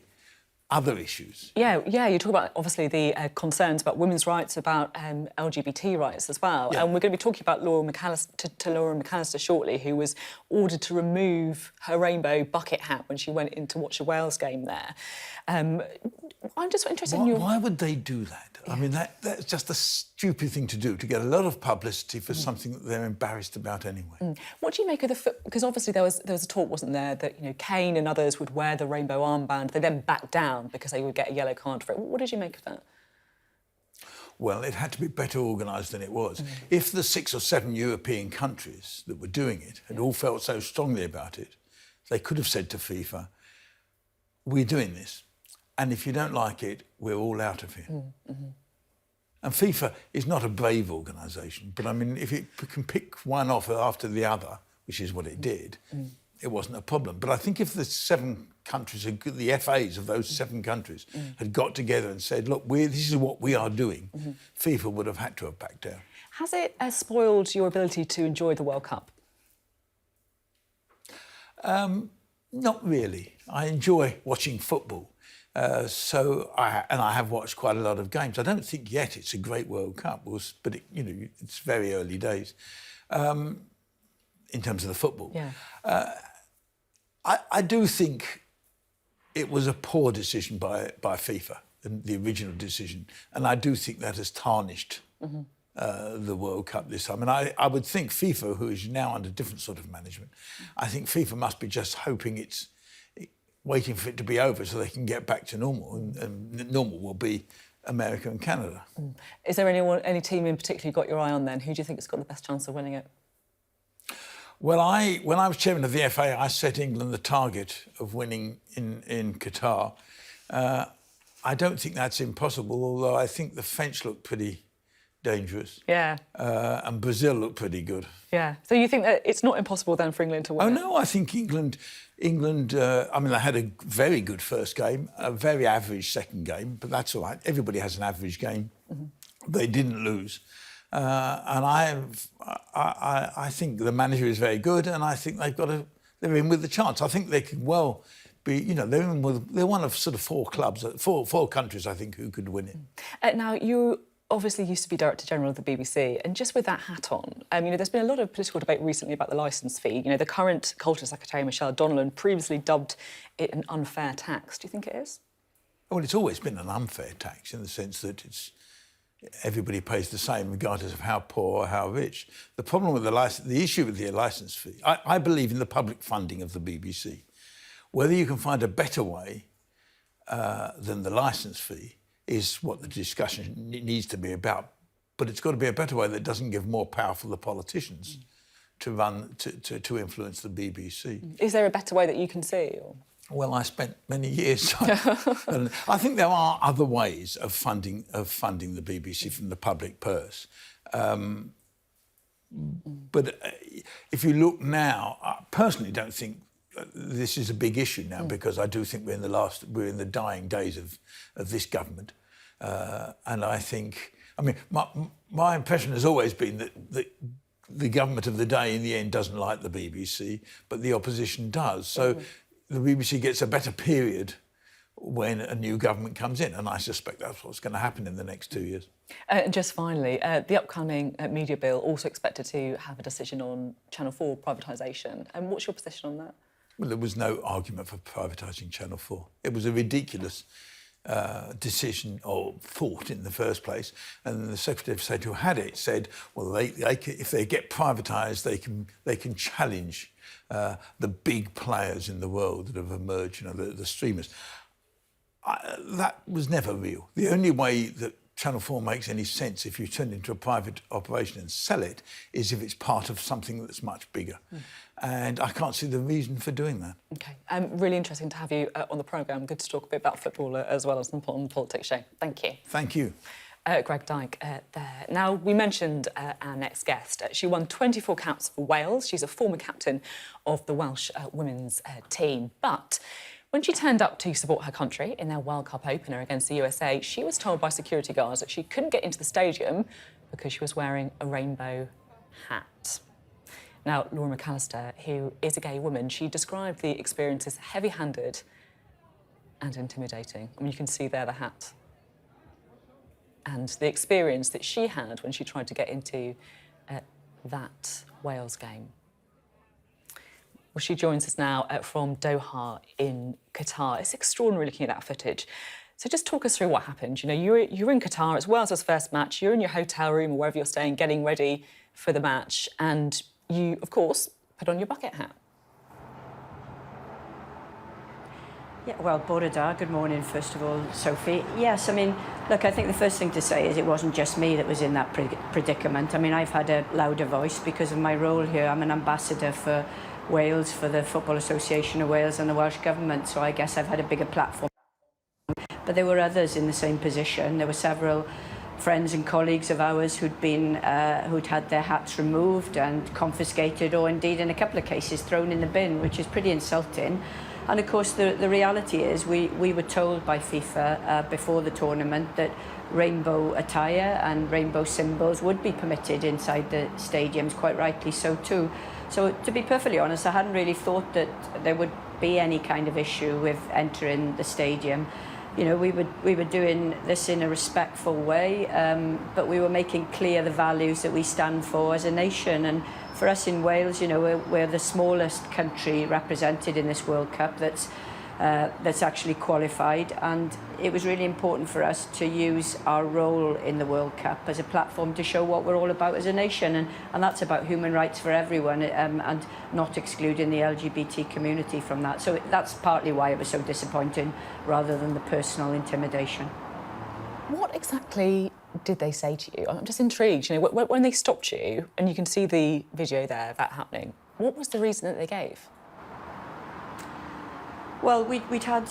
other issues.
Yeah, you talk about, obviously, the concerns about women's rights, about LGBT rights as well.
Yeah.
And we're going to be talking about Laura McAllister shortly, who was ordered to remove her rainbow bucket hat when she went in to watch a Wales game there. I'm just interested in your...
Why would they do that? Yeah. I mean, that's just a stupid thing to do, to get a lot of publicity for something that they're embarrassed about anyway.
What do you make of the... Because obviously there was a talk, wasn't there, that, Kane and others would wear the rainbow armband. They then backed down because they would get a yellow card for it. What did you make of that?
Well, it had to be better organised than it was. If the 6 or 7 European countries that were doing it had all felt so strongly about it, they could have said to FIFA, we're doing this, and if you don't like it, we're all out of here. And FIFA is not a brave organisation, but I mean, if it can pick one off after the other, which is what it did, it wasn't a problem. But I think if the 7 countries, the FAs of those 7 countries, had got together and said, look, this is what we are doing, FIFA would have had to have backed down.
Has it spoiled your ability to enjoy the World Cup?
Not really. I enjoy watching football. I have watched quite a lot of games. I don't think yet it's a great World Cup, but it's very early days in terms of the football.
Yeah.
I do think it was a poor decision by FIFA the original decision. And I do think that has tarnished the World Cup this time. And I would think FIFA, who is now under different sort of management, I think FIFA must be just hoping waiting for it to be over so they can get back to normal. And normal will be America and Canada.
Is there any team in particular you got your eye on then? Who do you think has got the best chance of winning it?
Well, when I was chairman of the FA, I set England the target of winning in Qatar. I don't think that's impossible, although I think the French look pretty dangerous.
Yeah.
And Brazil look pretty good.
Yeah. So you think that it's not impossible then for England to win?
Oh, no, I think England, I mean, they had a very good first game, a very average second game, but that's all right. Everybody has an average game. They didn't lose. And I think the manager is very good, and I think they're in with the chance. I think they could well be, they're one of sort of four countries, I think, who could win it.
Now, you obviously used to be Director General of the BBC, and just with that hat on, there's been a lot of political debate recently about the licence fee. The current Culture Secretary, Michelle Donnellan, previously dubbed it an unfair tax. Do you think it is? Well,
it's always been an unfair tax in the sense that everybody pays the same regardless of how poor or how rich. The problem with the issue with the licence fee, I believe in the public funding of the BBC. Whether you can find a better way than the licence fee is what the discussion needs to be about. But it's got to be a better way that doesn't give more power for the politicians to influence the BBC.
Is there a better way that you can see? Or?
Well, I spent many years. And I think there are other ways of funding the BBC from the public purse. But if you look now, I personally don't think this is a big issue now because I do think we're in the dying days of this government, and I think my impression has always been that the government of the day in the end doesn't like the BBC, but the opposition does. So. The BBC gets a better period when a new government comes in, and I suspect that's what's going to happen in the next 2 years.
And just finally, the upcoming media bill also expected to have a decision on Channel 4 privatisation. And what's your position on that?
Well, there was no argument for privatising Channel 4. It was a ridiculous decision or thought in the first place. And the Secretary of State who had it said, well, if they get privatised, they can challenge the big players in the world that have emerged, the streamers. That was never real. The only way that Channel 4 makes any sense if you turn it into a private operation and sell it is if it's part of something that's much bigger. And I can't see the reason for doing that. OK. Really interesting to have you on the programme. Good to talk a bit about football as well as on the politics show. Thank you. Thank you. Greg Dyke there. Now, we mentioned our next guest. She won 24 caps for Wales. She's a former captain of the Welsh women's team. But when she turned up to support her country in their World Cup opener against the USA, she was told by security guards that she couldn't get into the stadium because she was wearing a rainbow hat. Now, Laura McAllister, who is a gay woman, she described the experience as heavy-handed and intimidating. You can see there the hat. And the experience that she had when she tried to get into that Wales game. Well, she joins us now from Doha in Qatar. It's extraordinary looking at that footage. So just talk us through what happened. You're in Qatar, it's Wales' first match, you're in your hotel room or wherever you're staying, getting ready for the match, and you, of course, put on your bucket hat.
Yeah, well, Bore da, good morning, first of all, Sophie. Yes, look, I think the first thing to say is it wasn't just me that was in that predicament. I've had a louder voice because of my role here. I'm an ambassador for Wales, for the Football Association of Wales and the Welsh Government, so I guess I've had a bigger platform. But there were others in the same position. There were several friends and colleagues of ours who'd had their hats removed and confiscated, or indeed, in a couple of cases, thrown in the bin, which is pretty insulting. And of course, the reality is we were told by FIFA before the tournament that rainbow attire and rainbow symbols would be permitted inside the stadiums, quite rightly so too. So to be perfectly honest, I hadn't really thought that there would be any kind of issue with entering the stadium. We were doing this in a respectful way, but we were making clear the values that we stand for as a nation. And for us in Wales, we're the smallest country represented in this World Cup that's that's actually qualified, and it was really important for us to use our role in the World Cup as a platform to show what we're all about as a nation, and that's about human rights for everyone, and not excluding the LGBT community from that. So that's partly why it was so disappointing, rather than the personal intimidation.
What exactly did they say to you? I'm just intrigued. You know, when they stopped you, and you can see the video there, that happening, what was the reason that they gave?
Well, we'd had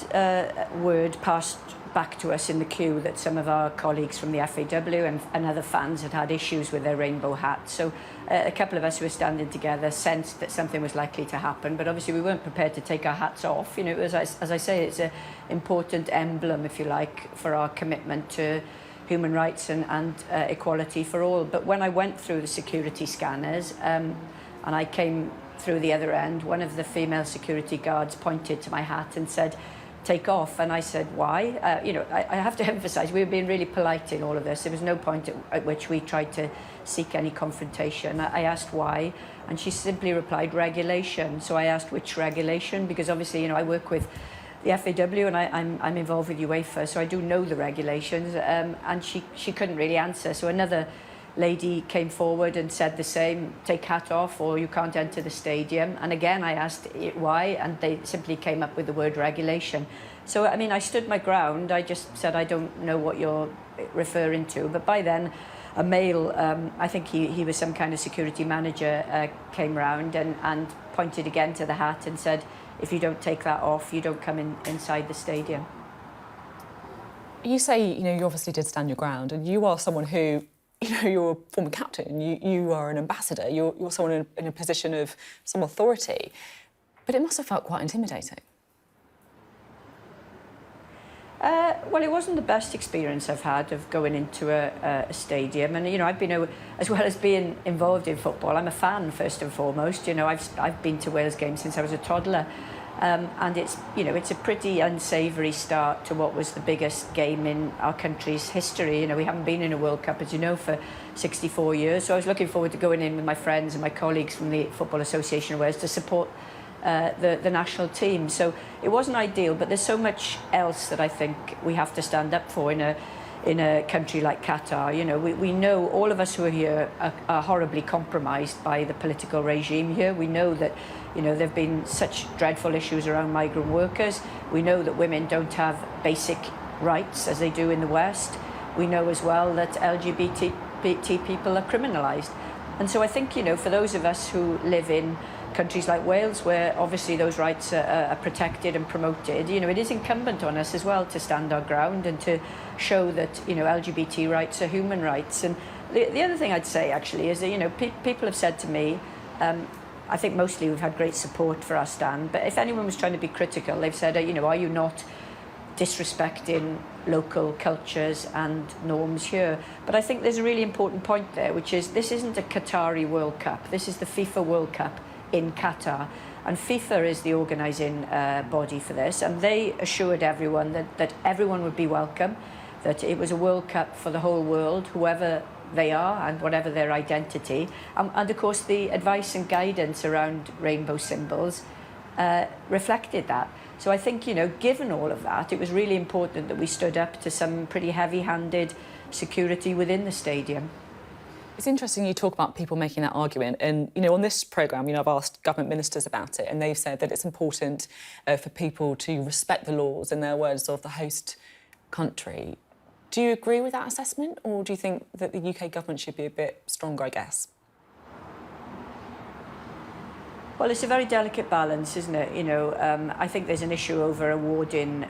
word passed back to us in the queue that some of our colleagues from the FAW and other fans had issues with their rainbow hats. So a couple of us who were standing together sensed that something was likely to happen, but obviously we weren't prepared to take our hats off. You know, it was, as I say, it's an important emblem, if you like, for our commitment to human rights and equality for all. But when I went through the security scanners and I came through the other end, one of the female security guards pointed to my hat and said, "Take off." And I said, "Why?" You know, I have to emphasise, we were being really polite in all of this. There was no point at which we tried to seek any confrontation. I asked why, and she simply replied, "Regulation." So I asked, which regulation? Because obviously, you know, I work with the FAW and I'm involved with UEFA, so I do know the regulations, and she couldn't really answer. So another lady came forward and said the same, "Take hat off or you can't enter the stadium." And again, I asked why, and they simply came up with the word regulation. So, I mean, I stood my ground. I just said, "I don't know what you're referring to." But by then, a male, I think he was some kind of security manager, came round and pointed again to the hat and said, "If you don't take that off, you don't come inside the stadium."
You say, you know, you obviously did stand your ground, and you are someone who, you know, you're a former captain, you are an ambassador, you're someone in a position of some authority, but it must have felt quite intimidating.
Well, it wasn't the best experience I've had of going into a stadium, and you know, I've been, as well as being involved in football, I'm a fan first and foremost. You know, I've been to Wales games since I was a toddler, and it's, you know, it's a pretty unsavoury start to what was the biggest game in our country's history. You know, we haven't been in a World Cup, as you know, for 64 years. So I was looking forward to going in with my friends and my colleagues from the Football Association of Wales to support the national team. So it wasn't ideal, but there's so much else that I think we have to stand up for in a country like Qatar. You know, we know, all of us who are here are horribly compromised by the political regime here. We know that, you know, there have been such dreadful issues around migrant workers. We know that women don't have basic rights as they do in the West. We know as well that LGBT people are criminalised. And so I think, you know, for those of us who live in countries like Wales, where obviously those rights are protected and promoted, you know, it is incumbent on us as well to stand our ground and to show that, you know, LGBT rights are human rights. And the other thing I'd say actually is that, you know, people have said to me, I think mostly we've had great support for our stand, but if anyone was trying to be critical, they've said, you know, are you not disrespecting local cultures and norms here? But I think there's a really important point there, which is this isn't a Qatari World Cup. This is the FIFA World Cup in Qatar, and FIFA is the organising body for this, and they assured everyone that everyone would be welcome, that it was a World Cup for the whole world, whoever they are and whatever their identity, and of course the advice and guidance around rainbow symbols reflected that. So I think, you know, given all of that, it was really important that we stood up to some pretty heavy-handed security within the stadium.
It's interesting you talk about people making that argument, and, you know, on this programme, you know, I've asked government ministers about it, and they've said that it's important for people to respect the laws, in their words, of the host country. Do you agree with that assessment, or do you think that the UK government should be a bit stronger, I guess?
Well, it's a very delicate balance, isn't it? You know, I think there's an issue over awarding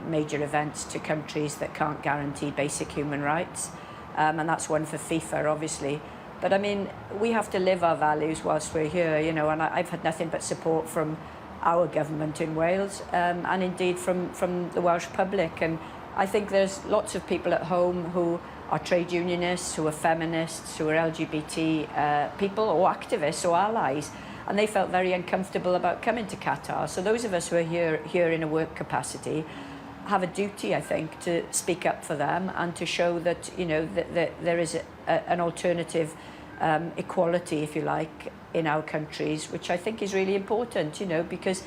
major events to countries that can't guarantee basic human rights. And that's one for FIFA, obviously. But I mean, we have to live our values whilst we're here, you know, and I've had nothing but support from our government in Wales, and indeed from the Welsh public. And I think there's lots of people at home who are trade unionists, who are feminists, who are LGBT people or activists or allies, and they felt very uncomfortable about coming to Qatar. So those of us who are here in a work capacity have a duty, I think, to speak up for them and to show that, you know, that there is an alternative equality, if you like, in our countries, which I think is really important, you know, because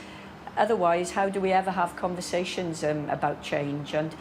otherwise, how do we ever have conversations about change? And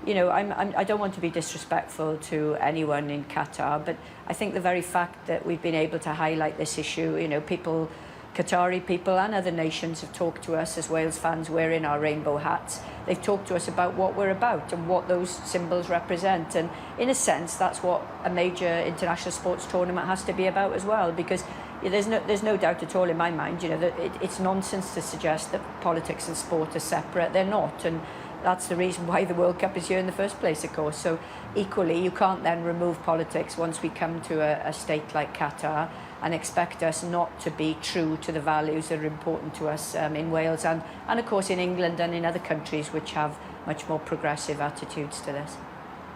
you know, I don't want to be disrespectful to anyone in Qatar, but I think the very fact that we've been able to highlight this issue, you know, people, Qatari people and other nations have talked to us as Wales fans wearing our rainbow hats. They've talked to us about what we're about and what those symbols represent. And in a sense, that's what a major international sports tournament has to be about as well, because there's no doubt at all in my mind, you know, that it's nonsense to suggest that politics and sport are separate. They're not. And that's the reason why the World Cup is here in the first place, of course. So equally, you can't then remove politics once we come to a state like Qatar and expect us not to be true to the values that are important to us in Wales and of course in England and in other countries which have much more progressive attitudes to this.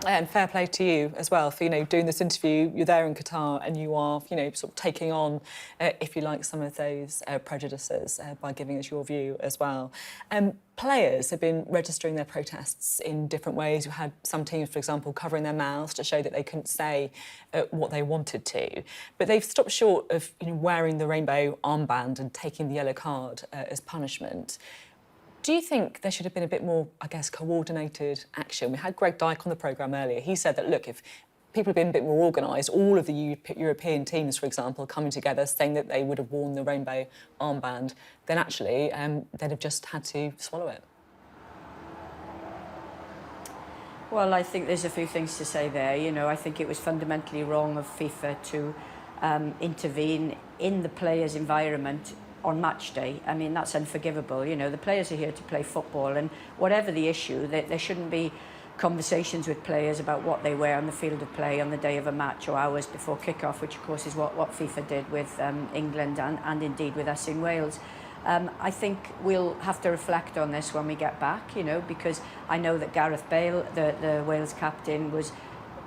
And fair play to you as well for, you know, doing this interview. You're there in Qatar and you are, you know, sort of taking on, if you like, some of those prejudices by giving us your view as well. Players have been registering their protests in different ways. You had some teams, for example, covering their mouths to show that they couldn't say what they wanted to. But they've stopped short of, you know, wearing the rainbow armband and taking the yellow card as punishment. Do you think there should have been a bit more, I guess, coordinated action? We had Greg Dyke on the programme earlier. He said that, look, if people had been a bit more organised, all of the European teams, for example, coming together saying that they would have worn the rainbow armband, then actually they'd have just had to swallow it.
Well, I think there's a few things to say there. You know, I think it was fundamentally wrong of FIFA to intervene in the players' environment on match day. I mean, that's unforgivable. You know, the players are here to play football, and whatever the issue, there shouldn't be conversations with players about what they wear on the field of play on the day of a match or hours before kick-off, which of course is what FIFA did with England and indeed with us in Wales. I think we'll have to reflect on this when we get back, you know, because I know that Gareth Bale, the Wales captain, was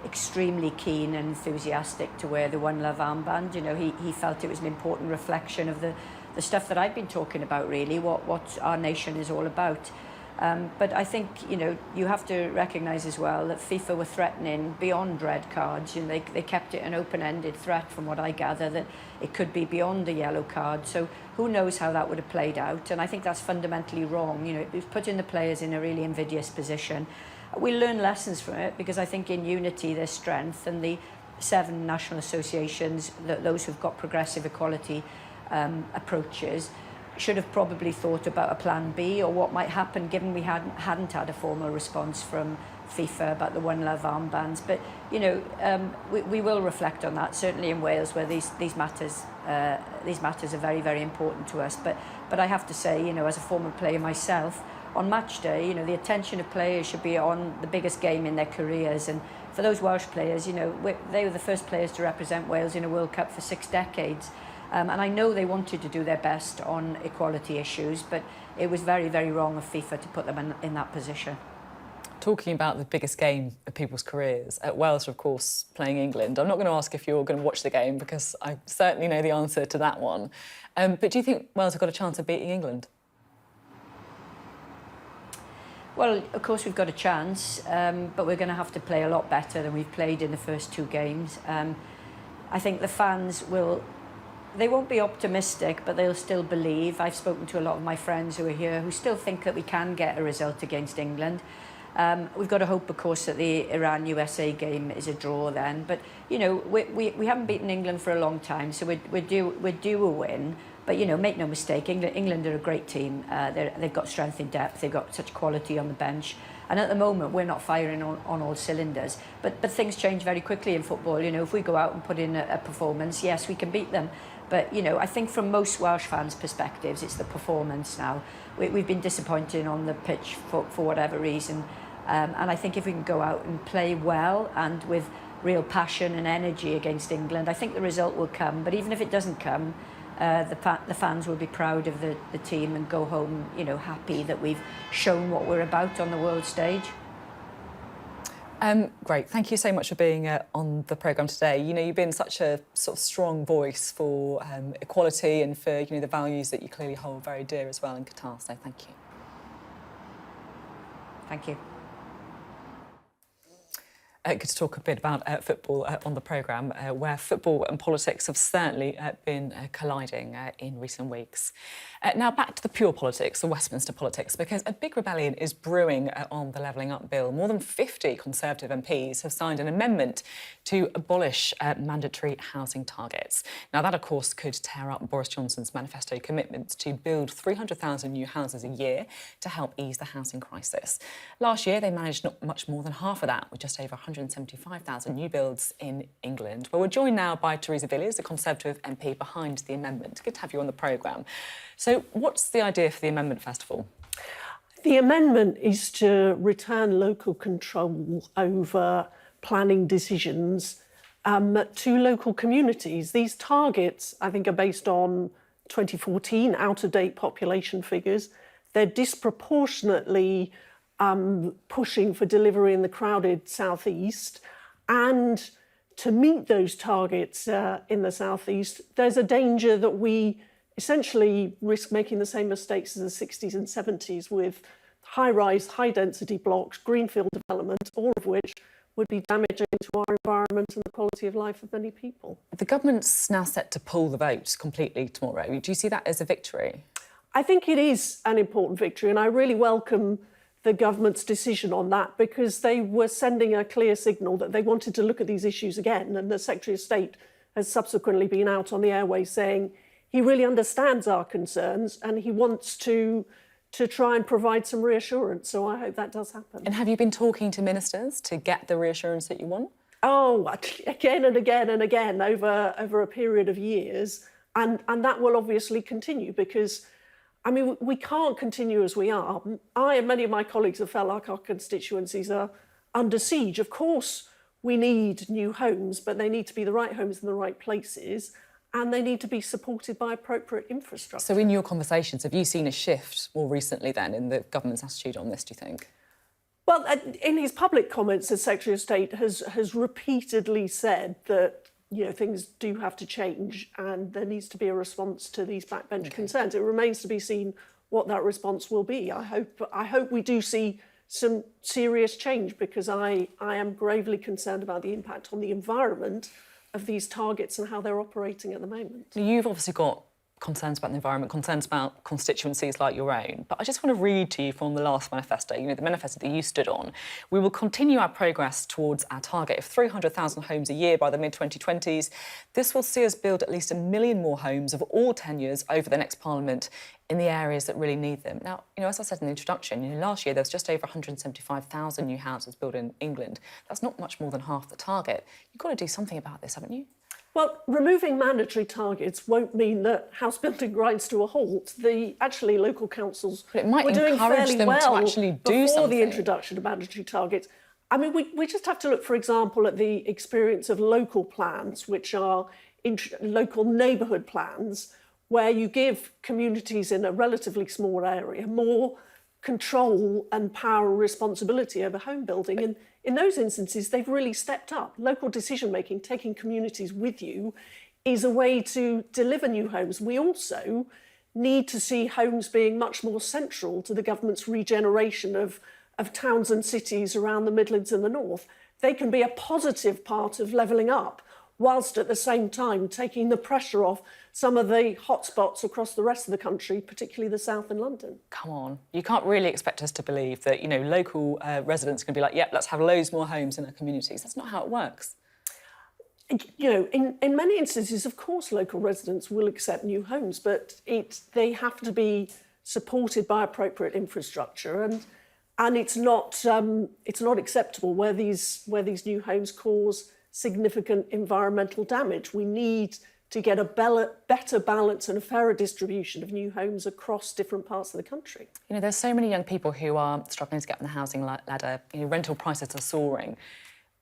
extremely keen and enthusiastic to wear the One Love armband. You know, he felt it was an important reflection of the stuff that I've been talking about, really, what our nation is all about. But I think, you know, you have to recognise as well that FIFA were threatening beyond red cards. You know, they kept it an open-ended threat, from what I gather, that it could be beyond a yellow card. So who knows how that would have played out? And I think that's fundamentally wrong. You know, it was putting the players in a really invidious position. We'll learn lessons from it, because I think in unity there's strength, and the 7 national associations, those who've got progressive equality approaches, should have probably thought about a plan B or what might happen given we hadn't had a formal response from FIFA about the One Love armbands. But you know, we will reflect on that, certainly in Wales, where these matters are very, very important to us. But I have to say, you know, as a former player myself, on match day, you know, the attention of players should be on the biggest game in their careers. And for those Welsh players, you know, they were the first players to represent Wales in a World Cup for 6 decades. And I know they wanted to do their best on equality issues, but it was very, very wrong of FIFA to put them in that position.
Talking about the biggest game of people's careers, Wales are, of course, playing England. I'm not going to ask if you're going to watch the game, because I certainly know the answer to that one. But do you think Wales have got a chance of beating England?
Well, of course we've got a chance, but we're going to have to play a lot better than we've played in the first 2 games. I think the fans they won't be optimistic, but they'll still believe. I've spoken to a lot of my friends who are here who still think that we can get a result against England. We've got to hope, of course, that the Iran-USA game is a draw then. But, you know, we haven't beaten England for a long time, so we're due a win. But, you know, make no mistake, England are a great team. They've got strength in depth. They've got such quality on the bench. And at the moment, we're not firing on all cylinders. But things change very quickly in football. You know, if we go out and put in a performance, yes, we can beat them. But, you know, I think from most Welsh fans' perspectives, it's the performance now. We've been disappointing on the pitch for whatever reason. And I think if we can go out and play well and with real passion and energy against England, I think the result will come. But even if it doesn't come, the fans will be proud of the team and go home, you know, happy that we've shown what we're about on the world stage.
Great. Thank you so much for being on the programme today. You know, you've been such a sort of strong voice for equality and for, you know, the values that you clearly hold very dear as well in Qatar. So thank you.
Thank you.
Good to talk a bit about football on the programme, where football and politics have certainly been colliding in recent weeks. Now back to the pure politics, the Westminster politics, because a big rebellion is brewing on the Levelling Up Bill. More than 50 Conservative MPs have signed an amendment to abolish mandatory housing targets. Now that, of course, could tear up Boris Johnson's manifesto commitment to build 300,000 new houses a year to help ease the housing crisis. Last year, they managed not much more than half of that, with just over 175,000 new builds in England. Well, we're joined now by Theresa Villiers, the Conservative MP behind the amendment. Good to have you on the programme. So what's the idea for the amendment, first of all?
The amendment is to return local control over planning decisions to local communities. These targets, I think, are based on 2014 out-of-date population figures. They're disproportionately pushing for delivery in the crowded southeast, and to meet those targets in the southeast, there's a danger that we essentially risk making the same mistakes as the 60s and 70s with high-rise, high-density blocks, greenfield development, all of which would be damaging to our environment and the quality of life of many people.
The government's now set to pull the vote completely tomorrow. Do you see that as a victory?
I think it is an important victory, and I really welcome the government's decision on that, because they were sending a clear signal that they wanted to look at these issues again, and the Secretary of State has subsequently been out on the airways saying he really understands our concerns and he wants to try and provide some reassurance. So I hope that does happen.
And have you been talking to ministers to get the reassurance that you want?
Oh, again and again and again over a period of years. And that will obviously continue, because, I mean, we can't continue as we are. I and many of my colleagues have felt like our constituencies are under siege. Of course, we need new homes, but they need to be the right homes in the right places, and they need to be supported by appropriate infrastructure.
So in your conversations, have you seen a shift more recently then in the government's attitude on this, do you think?
Well, in his public comments, the Secretary of State has repeatedly said that, you know, things do have to change and there needs to be a response to these backbench concerns. It remains to be seen what that response will be. I hope we do see some serious change, because I am gravely concerned about the impact on the environment of these targets and how they're operating at the moment.
You've obviously got concerns about the environment, concerns about constituencies like your own, but I just want to read to you from the last manifesto, you know, the manifesto that you stood on. We will continue our progress towards our target of 300,000 homes a year by the mid-2020s. This will see us build at least 1 million more homes of all tenures over the next Parliament in the areas that really need them. Now, you know, as I said in the introduction, you know, last year there was just over 175,000 new houses built in England. That's not much more than half the target. You've got to do something about this, haven't you?
Well, removing mandatory targets won't mean that house building grinds to a halt. Actually, local councils were doing fairly well
to actually do
before
something.
The introduction of mandatory targets. I mean, we just have to look, for example, at the experience of local plans, which are local neighbourhood plans, where you give communities in a relatively small area more control and power and responsibility over home building. And in those instances, they've really stepped up. Local decision-making, taking communities with you, is a way to deliver new homes. We also need to see homes being much more central to the government's regeneration of towns and cities around the Midlands and the North. They can be a positive part of levelling up, whilst at the same time taking the pressure off some of the hotspots across the rest of the country, particularly the south and London.
Come on, you can't really expect us to believe that, you know, local residents can be like, yep, let's have loads more homes in our communities. That's not how it works.
You know, in many instances, of course, local residents will accept new homes, but they have to be supported by appropriate infrastructure, and it's not acceptable where these new homes cause significant environmental damage. We need to get a better balance and a fairer distribution of new homes across different parts of the country.
You know, there's so many young people who are struggling to get on the housing ladder. You know, rental prices are soaring.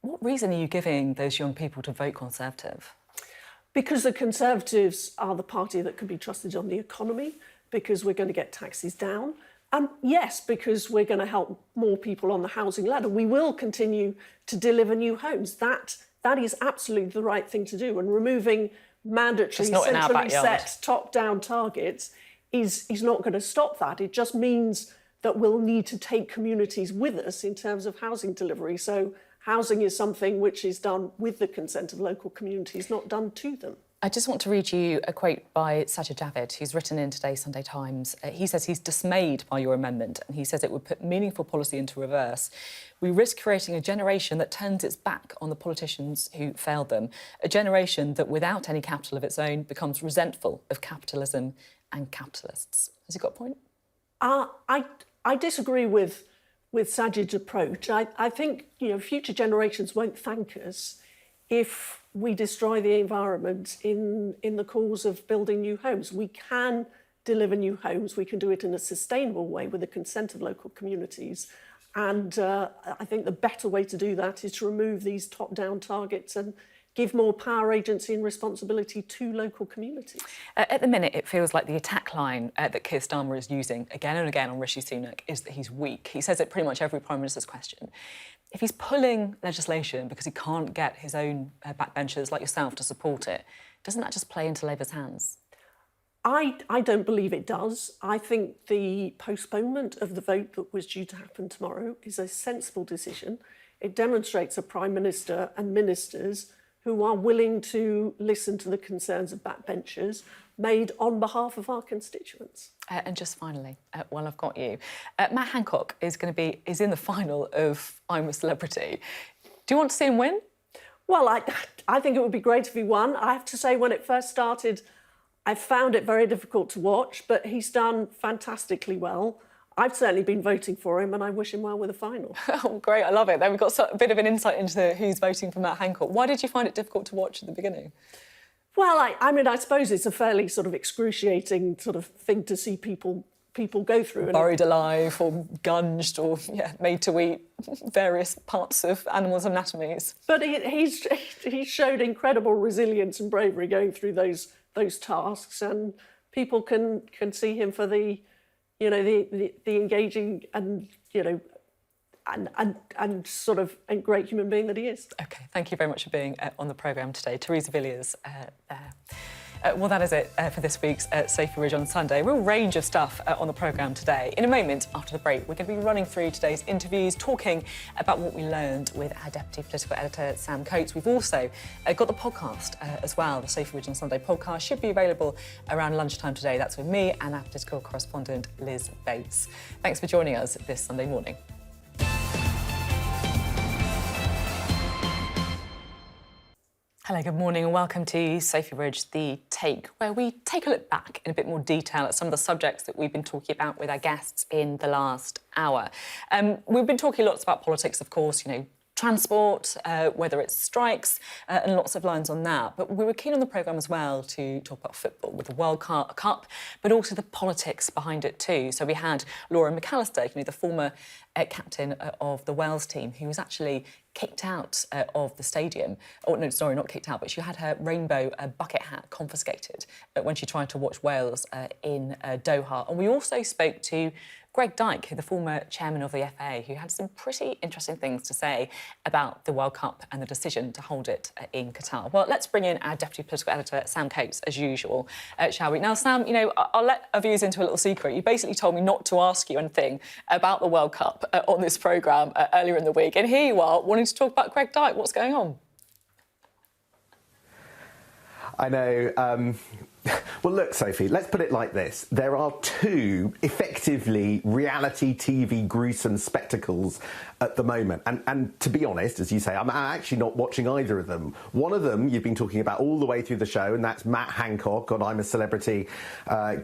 What reason are you giving those young people to vote Conservative?
Because the Conservatives are the party that can be trusted on the economy, because we're going to get taxes down, and yes, because we're going to help more people on the housing ladder. We will continue to deliver new homes. That is absolutely the right thing to do, and removing mandatory, centrally set, top-down targets is not going to stop that. It just means that we'll need to take communities with us in terms of housing delivery. So housing is something which is done with the consent of local communities, not done to them.
I just want to read you a quote by Sajid Javid, who's written in today's Sunday Times. He says he's dismayed by your amendment, and he says it would put meaningful policy into reverse. We risk creating a generation that turns its back on the politicians who failed them, a generation that, without any capital of its own, becomes resentful of capitalism and capitalists. Has he got a point?
I disagree with Sajid's approach. I think future generations won't thank us if we destroy the environment in the cause of building new homes. We can deliver new homes. We can do it in a sustainable way with the consent of local communities. And I think the better way to do that is to remove these top-down targets and give more power, agency and responsibility to local communities.
At the minute, it feels like the attack line that Keir Starmer is using again and again on Rishi Sunak is that he's weak. He says it pretty much every Prime Minister's question. If he's pulling legislation because he can't get his own backbenchers like yourself to support it, doesn't that just play into Labour's hands?
I don't believe it does. I think the postponement of the vote that was due to happen tomorrow is a sensible decision. It demonstrates a Prime Minister and ministers who are willing to listen to the concerns of backbenchers made on behalf of our constituents.
And just finally, while I've got you, Matt Hancock is in the final of I'm a Celebrity. Do you want to see him win?
Well, I think it would be great if he won. I have to say, when it first started, I found it very difficult to watch, but he's done fantastically well. I've certainly been voting for him, and I wish him well with the final.
Oh, great, I love it. Then we've got a bit of an insight into who's voting for Matt Hancock. Why did you find it difficult to watch at the beginning?
Well, I suppose it's a fairly sort of excruciating sort of thing to see people go through.
Buried alive or gunged or, made to eat various parts of animals' anatomies.
But he's showed incredible resilience and bravery going through those tasks, and people can see him for the engaging and sort of a great human being that he is.
OK, thank you very much for being on the programme today. Theresa Villiers there. Well, that is it for this week's Sophy Ridge on Sunday. A real range of stuff on the programme today. In a moment, after the break, we're going to be running through today's interviews, talking about what we learned with our Deputy Political Editor, Sam Coates. We've also got the podcast as well. The Sophy Ridge on Sunday podcast should be available around lunchtime today. That's with me and our political correspondent, Liz Bates. Thanks for joining us this Sunday morning. Hello, good morning and welcome to Sophy Ridge, The Take, where we take a look back in a bit more detail at some of the subjects that we've been talking about with our guests in the last hour. We've been talking lots about politics, of course, transport, whether it's strikes, and lots of lines on that. But we were keen on the programme as well to talk about football with the World Cup, but also the politics behind it too. So we had Laura McAllister, the former captain of the Welsh team, who was actually kicked out of the stadium. Oh, no, sorry, not kicked out, but she had her rainbow bucket hat confiscated when she tried to watch Wales in Doha. And we also spoke to Greg Dyke, the former chairman of the FA, who had some pretty interesting things to say about the World Cup and the decision to hold it in Qatar. Well, let's bring in our Deputy Political Editor, Sam Coates, as usual, shall we? Now, Sam, I'll let our viewers into a little secret. You basically told me not to ask you anything about the World Cup on this programme earlier in the week. And here you are, wanting to talk about Greg Dyke. What's going on?
I know. Well, look, Sophie, let's put it like this. There are two, effectively, reality TV gruesome spectacles at the moment. And to be honest, as you say, I'm actually not watching either of them. One of them you've been talking about all the way through the show, and that's Matt Hancock on I'm a Celebrity,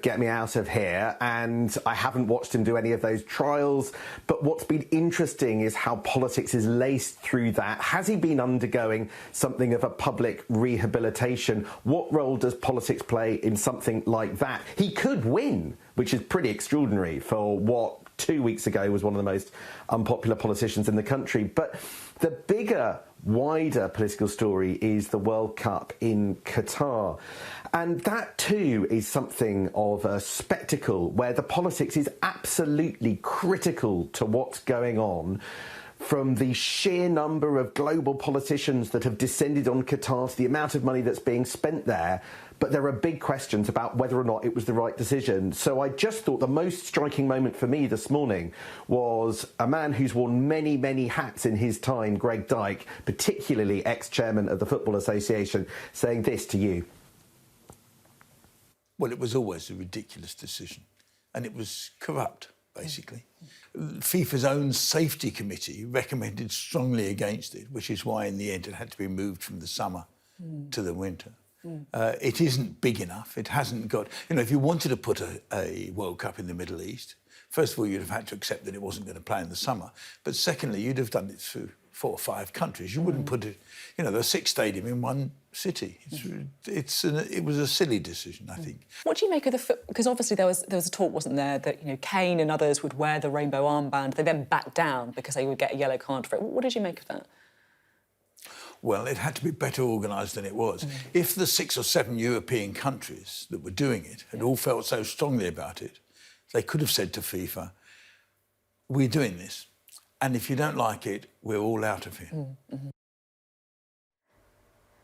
Get Me Out of Here. And I haven't watched him do any of those trials. But what's been interesting is how politics is laced through that. Has he been undergoing something of a public rehabilitation? What role does politics play in something like that? He could win, which is pretty extraordinary for what 2 weeks ago was one of the most unpopular politicians in the country. But the bigger, wider political story is the World Cup in Qatar. And that too is something of a spectacle where the politics is absolutely critical to what's going on. from the sheer number of global politicians that have descended on Qatar to the amount of money that's being spent there. But there are big questions about whether or not it was the right decision. So I just thought the most striking moment for me this morning was a man who's worn many, many hats in his time, Greg Dyke, particularly ex-chairman of the Football Association, saying this to you.
Well, it was always a ridiculous decision, and it was corrupt, basically. FIFA's own safety committee recommended strongly against it, which is why in the end it had to be moved from the summer to the winter. It isn't big enough. It hasn't got... You know, if you wanted to put a World Cup in the Middle East, first of all, you'd have had to accept that it wasn't going to play in the summer. But secondly, you'd have done it through 4 or 5 countries. You wouldn't put it... You know, there are 6 stadiums in one city. It was a silly decision, I think.
What do you make of the... Because obviously there was a talk, wasn't there, that, you know, Kane and others would wear the rainbow armband. They then backed down because they would get a yellow card for it. What did you make of that?
Well, it had to be better organised than it was. If the 6 or 7 European countries that were doing it had all felt so strongly about it, they could have said to FIFA, we're doing this, and if you don't like it, we're all out of here.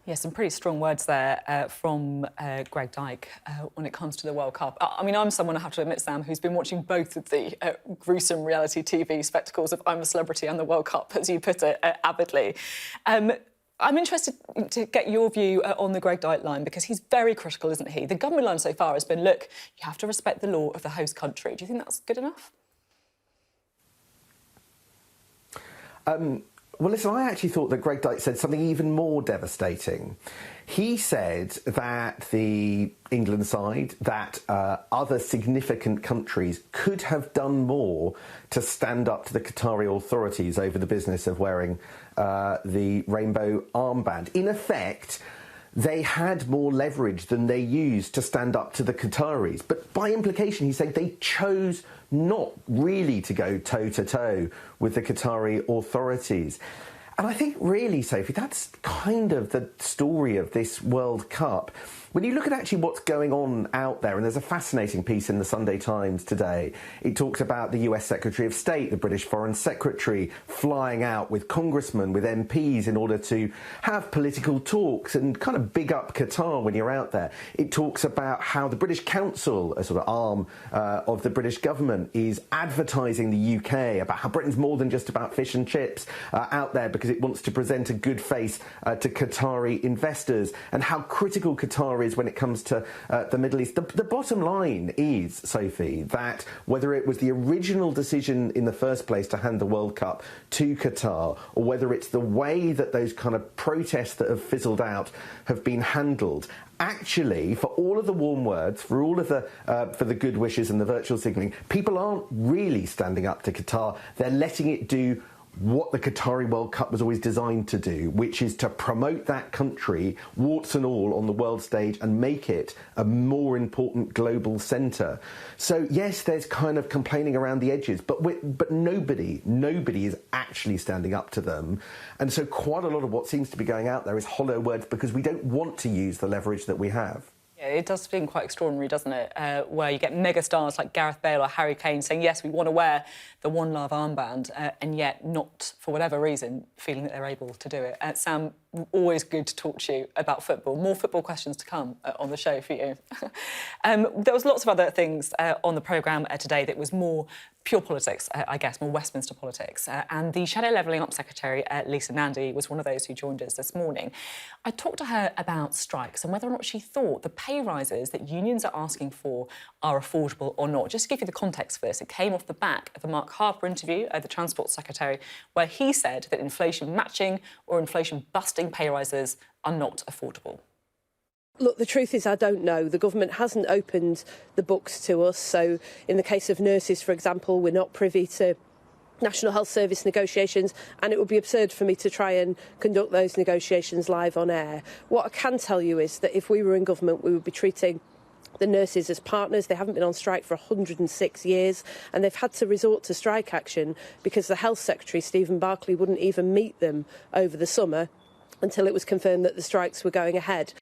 Yes, some pretty strong words there from Greg Dyke when it comes to the World Cup. I mean, I'm someone, I have to admit, Sam, who's been watching both of the gruesome reality TV spectacles of I'm a Celebrity and the World Cup, as you put it, avidly. I'm interested to get your view on the Greg Dyke line, because he's very critical, isn't he? The government line so far has been, look, you have to respect the law of the host country. Do you think that's good enough?
Well, listen, I actually thought that Greg Dyke said something even more devastating. He said that the England side, that other significant countries could have done more to stand up to the Qatari authorities over the business of wearing the rainbow armband. In effect, they had more leverage than they used to stand up to the Qataris. But by implication, he said they chose not really to go toe-to-toe with the Qatari authorities. And I think really, Sophie, that's kind of the story of this World Cup. When you look at actually what's going on out there, and there's a fascinating piece in the Sunday Times today, it talks about the US Secretary of State, the British Foreign Secretary, flying out with congressmen, with MPs in order to have political talks and kind of big up Qatar when you're out there. It talks about how the British Council, a sort of arm of the British government, is advertising the UK, about how Britain's more than just about fish and chips out there because it wants to present a good face to Qatari investors, and how critical Qatar is when it comes to the Middle East. The bottom line is, Sophie, that whether it was the original decision in the first place to hand the World Cup to Qatar, or whether it's the way that those kind of protests that have fizzled out have been handled, actually, for all of the warm words, for all of the for the good wishes and the virtual signalling, people aren't really standing up to Qatar. They're letting it do what the Qatari World Cup was always designed to do, which is to promote that country, warts and all, on the world stage and make it a more important global centre. So, yes, there's kind of complaining around the edges, but nobody is actually standing up to them. And so quite a lot of what seems to be going out there is hollow words because we don't want to use the leverage that we have.
Yeah, it does seem quite extraordinary, doesn't it? Where you get mega stars like Gareth Bale or Harry Kane saying, yes, we want to wear the One Love armband, and yet not, for whatever reason, feeling that they're able to do it. Sam, always good to talk to you about football. More football questions to come on the show for you. There was lots of other things on the programme today that was more pure politics, I guess, more Westminster politics. And the Shadow Levelling Up Secretary, Lisa Nandy, was one of those who joined us this morning. I talked to her about strikes and whether or not she thought the pay rises that unions are asking for are affordable or not. Just to give you the context for this, it came off the back of the Mark Harper interview, the Transport Secretary, where he said that inflation matching or inflation busting pay rises are not affordable.
Look, the truth is I don't know. The government hasn't opened the books to us. So in the case of nurses, for example, we're not privy to National Health Service negotiations, and it would be absurd for me to try and conduct those negotiations live on air. What I can tell you is that if we were in government, we would be treating the nurses as partners. They haven't been on strike for 106 years, and they've had to resort to strike action because the Health Secretary, Stephen Barclay, wouldn't even meet them over the summer until it was confirmed that the strikes were going ahead.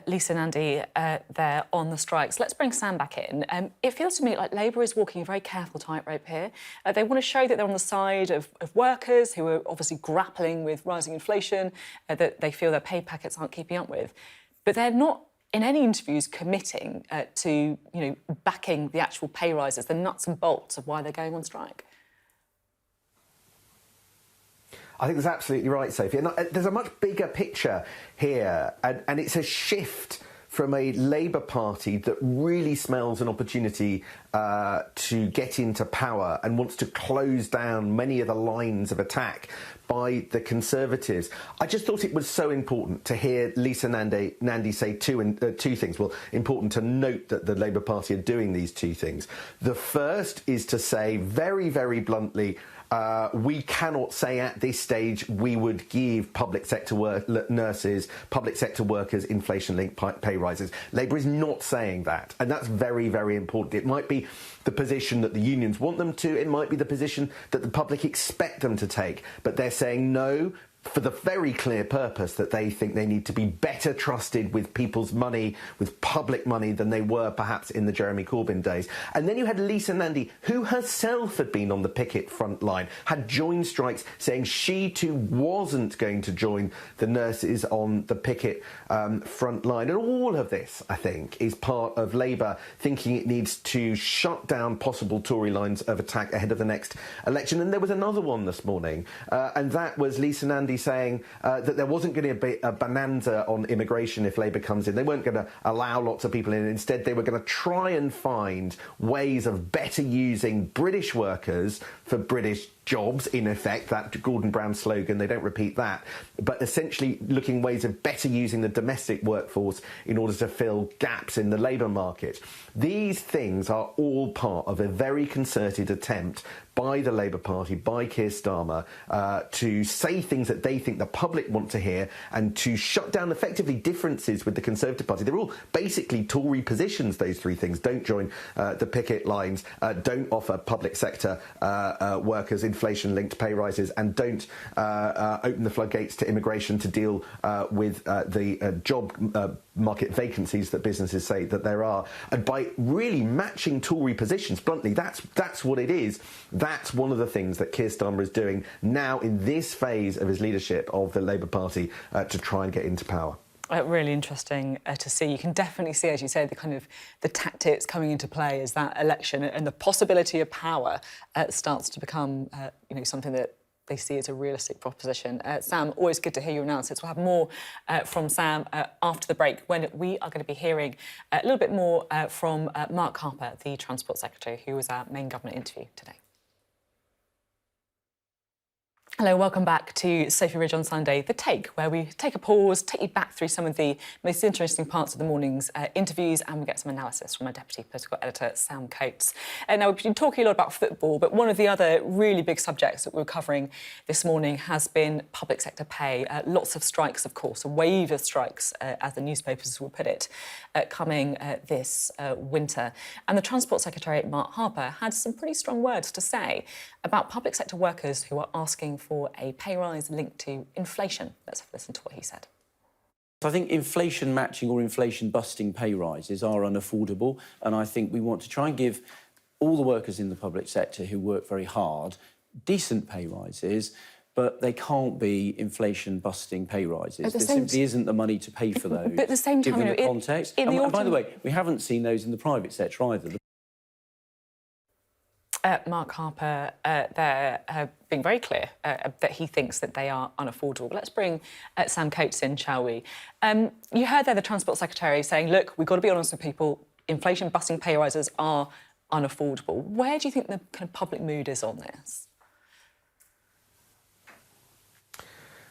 Lisa Nandy there on the strikes. Let's bring Sam back in. It feels to me like Labour is walking a very careful tightrope here. They want to show that they're on the side of workers who are obviously grappling with rising inflation, that they feel their pay packets aren't keeping up with. But they're not, in any interviews, committing to backing the actual pay rises, the nuts and bolts of why they're going on strike.
I think that's absolutely right, Sophie. And there's a much bigger picture here, and it's a shift from a Labour Party that really smells an opportunity to get into power and wants to close down many of the lines of attack by the Conservatives. I just thought it was so important to hear Lisa Nandy say two things. Well, important to note that the Labour Party are doing these two things. The first is to say very, very bluntly, we cannot say at this stage we would give public sector nurses, public sector workers inflation-linked pay rises. Labour is not saying that, and that's very, very important. It might be the position that the unions want them to, it might be the position that the public expect them to take, but they're saying no, for the very clear purpose that they think they need to be better trusted with people's money, with public money, than they were perhaps in the Jeremy Corbyn days. And then you had Lisa Nandy, who herself had been on the picket front line, had joined strikes, saying she too wasn't going to join the nurses on the picket front line. And all of this, I think, is part of Labour thinking it needs to shut down possible Tory lines of attack ahead of the next election. And there was another one this morning, and that was Lisa Nandy saying that there wasn't going to be a bonanza on immigration if Labour comes in. They weren't going to allow lots of people in. Instead, they were going to try and find ways of better using British workers for British jobs, in effect, that Gordon Brown slogan, they don't repeat that, but essentially looking ways of better using the domestic workforce in order to fill gaps in the labour market. These things are all part of a very concerted attempt by the Labour Party, by Keir Starmer, to say things that they think the public want to hear and to shut down effectively differences with the Conservative Party. They're all basically Tory positions, those three things. Don't join the picket lines, don't offer public sector workers inflation-linked pay rises, and don't open the floodgates to immigration to deal with the job market vacancies that businesses say that there are. And by really matching Tory positions, bluntly, that's what it is. That's one of the things that Keir Starmer is doing now in this phase of his leadership of the Labour Party to try and get into power.
Really interesting to see. You can definitely see, as you say, the tactics coming into play as that election and the possibility of power starts to become something that they see as a realistic proposition. Sam, always good to hear your analysis. We'll have more from Sam after the break, when we are going to be hearing a little bit more from Mark Harper, the Transport Secretary, who was our main government interview today. Hello, welcome back to Sophy Ridge on Sunday, The Take, where we take a pause, take you back through some of the most interesting parts of the morning's interviews, and we get some analysis from our Deputy Political Editor, Sam Coates. Now, we've been talking a lot about football, but one of the other really big subjects that we're covering this morning has been public sector pay. Lots of strikes, of course, a wave of strikes, as the newspapers will put it, coming this winter. And the Transport Secretary, Mark Harper, had some pretty strong words to say about public sector workers who are asking for a pay rise linked to inflation. Let's have a listen to what he said.
I think inflation matching or inflation busting pay rises are unaffordable, and I think we want to try and give all the workers in the public sector who work very hard decent pay rises, but they can't be inflation busting pay rises. There simply isn't the money to pay for those. But
at the same time,
given the context. And by the way, we haven't seen those in the private sector either.
Mark Harper there being very clear that he thinks that they are unaffordable. But let's bring Sam Coates in, shall we? You heard there the Transport Secretary saying, look, we've got to be honest with people, inflation-busting pay rises are unaffordable. Where do you think the kind of public mood is on this?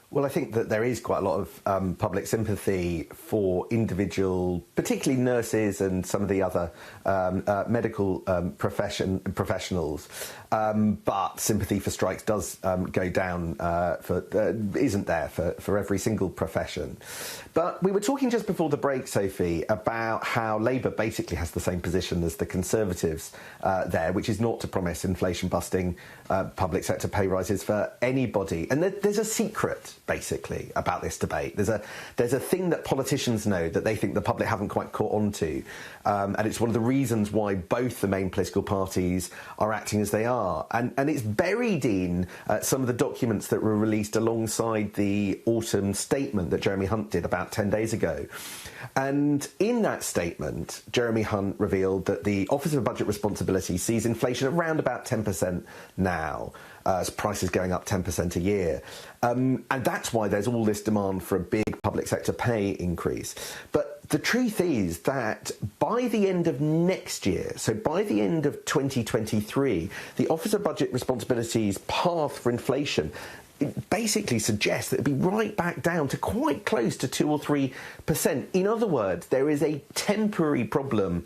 Well, I think that there is quite a lot of public sympathy for individual, particularly nurses and some of the other medical professionals. But sympathy for strikes does go down, isn't there for every single profession. But we were talking just before the break, Sophie, about how Labour basically has the same position as the Conservatives there, which is not to promise inflation-busting public sector pay rises for anybody. And there's a secret basically, about this debate. There's a thing that politicians know that they think the public haven't quite caught on to, and it's one of the reasons why both the main political parties are acting as they are. And it's buried in some of the documents that were released alongside the autumn statement that Jeremy Hunt did about 10 days ago. And in that statement, Jeremy Hunt revealed that the Office of Budget Responsibility sees inflation around about 10% now, as prices going up 10% a year. And that's why there's all this demand for a big public sector pay increase. But the truth is that by the end of next year, so by the end of 2023, the Office of Budget Responsibility's path for inflation, it basically suggests that it'll be right back down to quite close to 2 or 3%. In other words, there is a temporary problem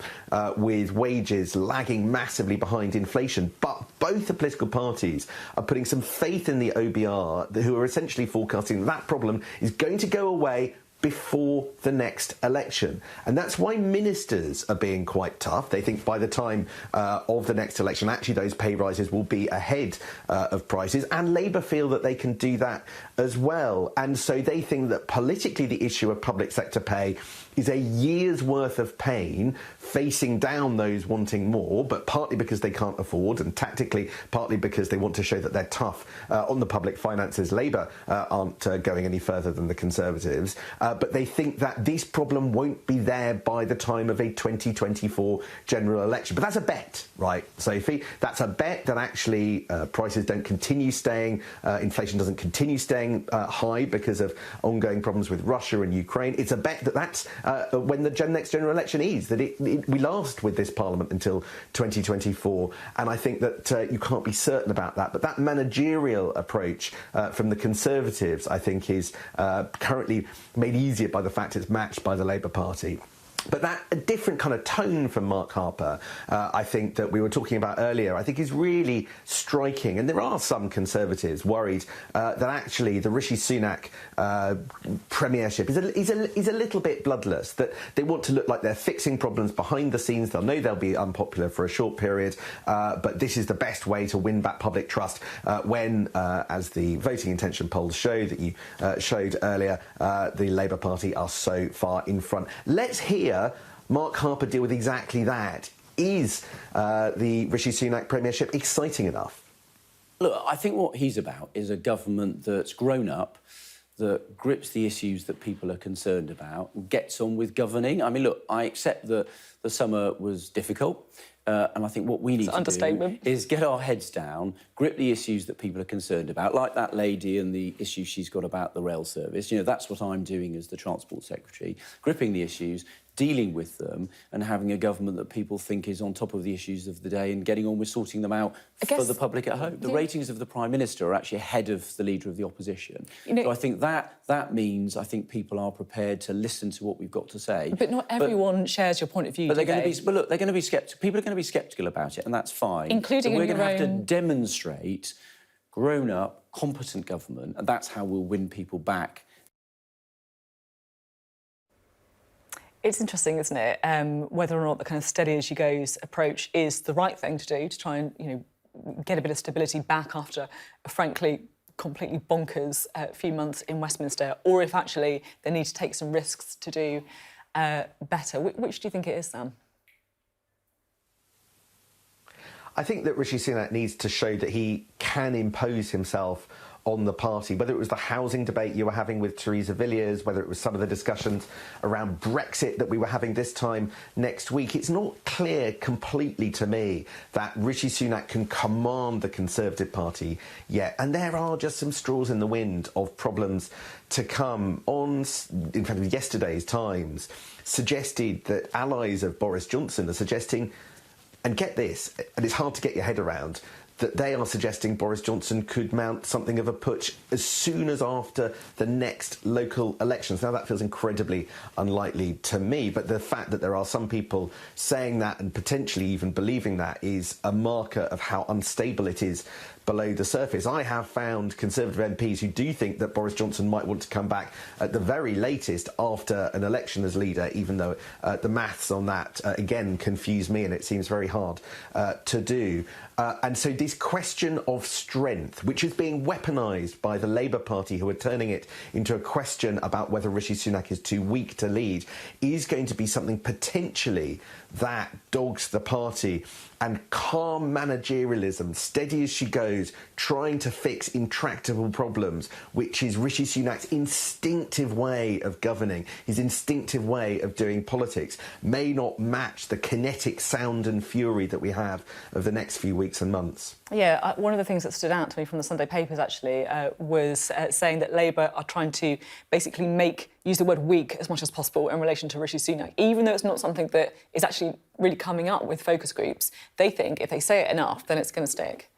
with wages lagging massively behind inflation, but both the political parties are putting some faith in the OBR, who are essentially forecasting that problem is going to go away before the next election. And that's why ministers are being quite tough. They think by the time of the next election, actually those pay rises will be ahead of prices. And Labour feel that they can do that as well. And so they think that politically the issue of public sector pay is a year's worth of pain facing down those wanting more, but partly because they can't afford, and tactically partly because they want to show that they're tough on the public finances. Labour aren't going any further than the Conservatives, but they think that this problem won't be there by the time of a 2024 general election. But that's a bet, right, Sophie? That's a bet that actually prices don't continue staying, inflation doesn't continue staying high because of ongoing problems with Russia and Ukraine. It's a bet that that's when the next general election is, that we last with this Parliament until 2024. And I think that you can't be certain about that. But that managerial approach from the Conservatives, I think, is currently made easier by the fact it's matched by the Labour Party. But that a different kind of tone from Mark Harper, I think, that we were talking about earlier, I think is really striking. And there are some Conservatives worried that actually the Rishi Sunak premiership is a little bit bloodless, that they want to look like they're fixing problems behind the scenes. They'll know they'll be unpopular for a short period, but this is the best way to win back public trust when, as the voting intention polls show that you showed earlier, the Labour Party are so far in front. Let's hear Mark Harper deal with exactly that. Is the Rishi Sunak premiership exciting enough?
Look, I think what he's about is a government that's grown up, that grips the issues that people are concerned about, and gets on with governing. I mean, look, I accept that the summer was difficult. And I think what we need to do is get our heads down, grip the issues that people are concerned about, like that lady and the issue she's got about the rail service. You know, that's what I'm doing as the Transport Secretary, gripping the issues, dealing with them, and having a government that people think is on top of the issues of the day and getting on with sorting them out for the public at home. The ratings of the Prime Minister are actually ahead of the Leader of the Opposition. You know, so I think that means, I think people are prepared to listen to what we've got to say.
But not everyone shares your point of view,
But they're going to be, but look, they're going to be sceptical. People are going to be sceptical about it, and that's fine.
Including
so we're
in
going to
your
have
own...
to demonstrate grown-up, competent government, and that's how we'll win people back.
It's interesting, isn't it, whether or not the kind of steady-as-you-goes approach is the right thing to do to try and, you know, get a bit of stability back after a, frankly, completely bonkers few months in Westminster, or if actually they need to take some risks to do better. Which do you think it is, Sam?
I think that Rishi Sunak needs to show that he can impose himself on the party, whether it was the housing debate you were having with Theresa Villiers, whether it was some of the discussions around Brexit that we were having this time next week. It's not clear completely to me that Rishi Sunak can command the Conservative Party yet. And there are just some straws in the wind of problems to come. In fact, yesterday's Times suggested that allies of Boris Johnson are suggesting, and get this, and it's hard to get your head around, that they are suggesting Boris Johnson could mount something of a putsch as soon as after the next local elections. Now, that feels incredibly unlikely to me, but the fact that there are some people saying that and potentially even believing that is a marker of how unstable it is below the surface. I have found Conservative MPs who do think that Boris Johnson might want to come back at the very latest after an election as leader, even though the maths on that, again, confuse me and it seems very hard to do. And so this question of strength, which is being weaponised by the Labour Party, who are turning it into a question about whether Rishi Sunak is too weak to lead, is going to be something potentially that dogs the party. And calm managerialism, steady as she goes, trying to fix intractable problems, which is Rishi Sunak's instinctive way of governing, his instinctive way of doing politics, may not match the kinetic sound and fury that we have of the next few weeks and months.
Yeah, one of the things that stood out to me from the Sunday papers, actually, was saying that Labour are trying to basically use the word weak as much as possible in relation to Rishi Sunak. Even though it's not something that is actually really coming up with focus groups, they think if they say it enough, then it's going to stick.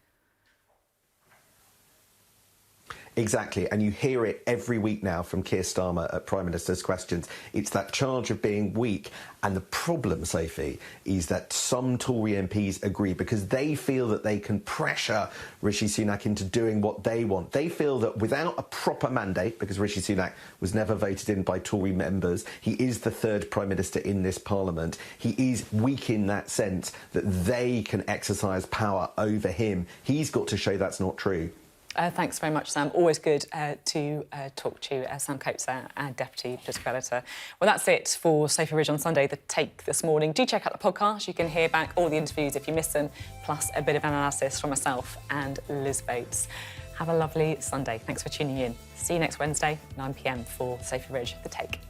Exactly, and you hear it every week now from Keir Starmer at Prime Minister's Questions. It's that charge of being weak. And the problem, Sophie, is that some Tory MPs agree because they feel that they can pressure Rishi Sunak into doing what they want. They feel that without a proper mandate, because Rishi Sunak was never voted in by Tory members, he is the third Prime Minister in this Parliament, he is weak in that sense that they can exercise power over him. He's got to show that's not true.
Thanks very much, Sam. Always good to talk to you. Sam Coates, our Deputy Political Editor. Well, that's it for Sophy Ridge on Sunday, The Take this morning. Do check out the podcast. You can hear back all the interviews if you miss them, plus a bit of analysis from myself and Liz Bates. Have a lovely Sunday. Thanks for tuning in. See you next Wednesday, 9 p.m. for Sophy Ridge, The Take.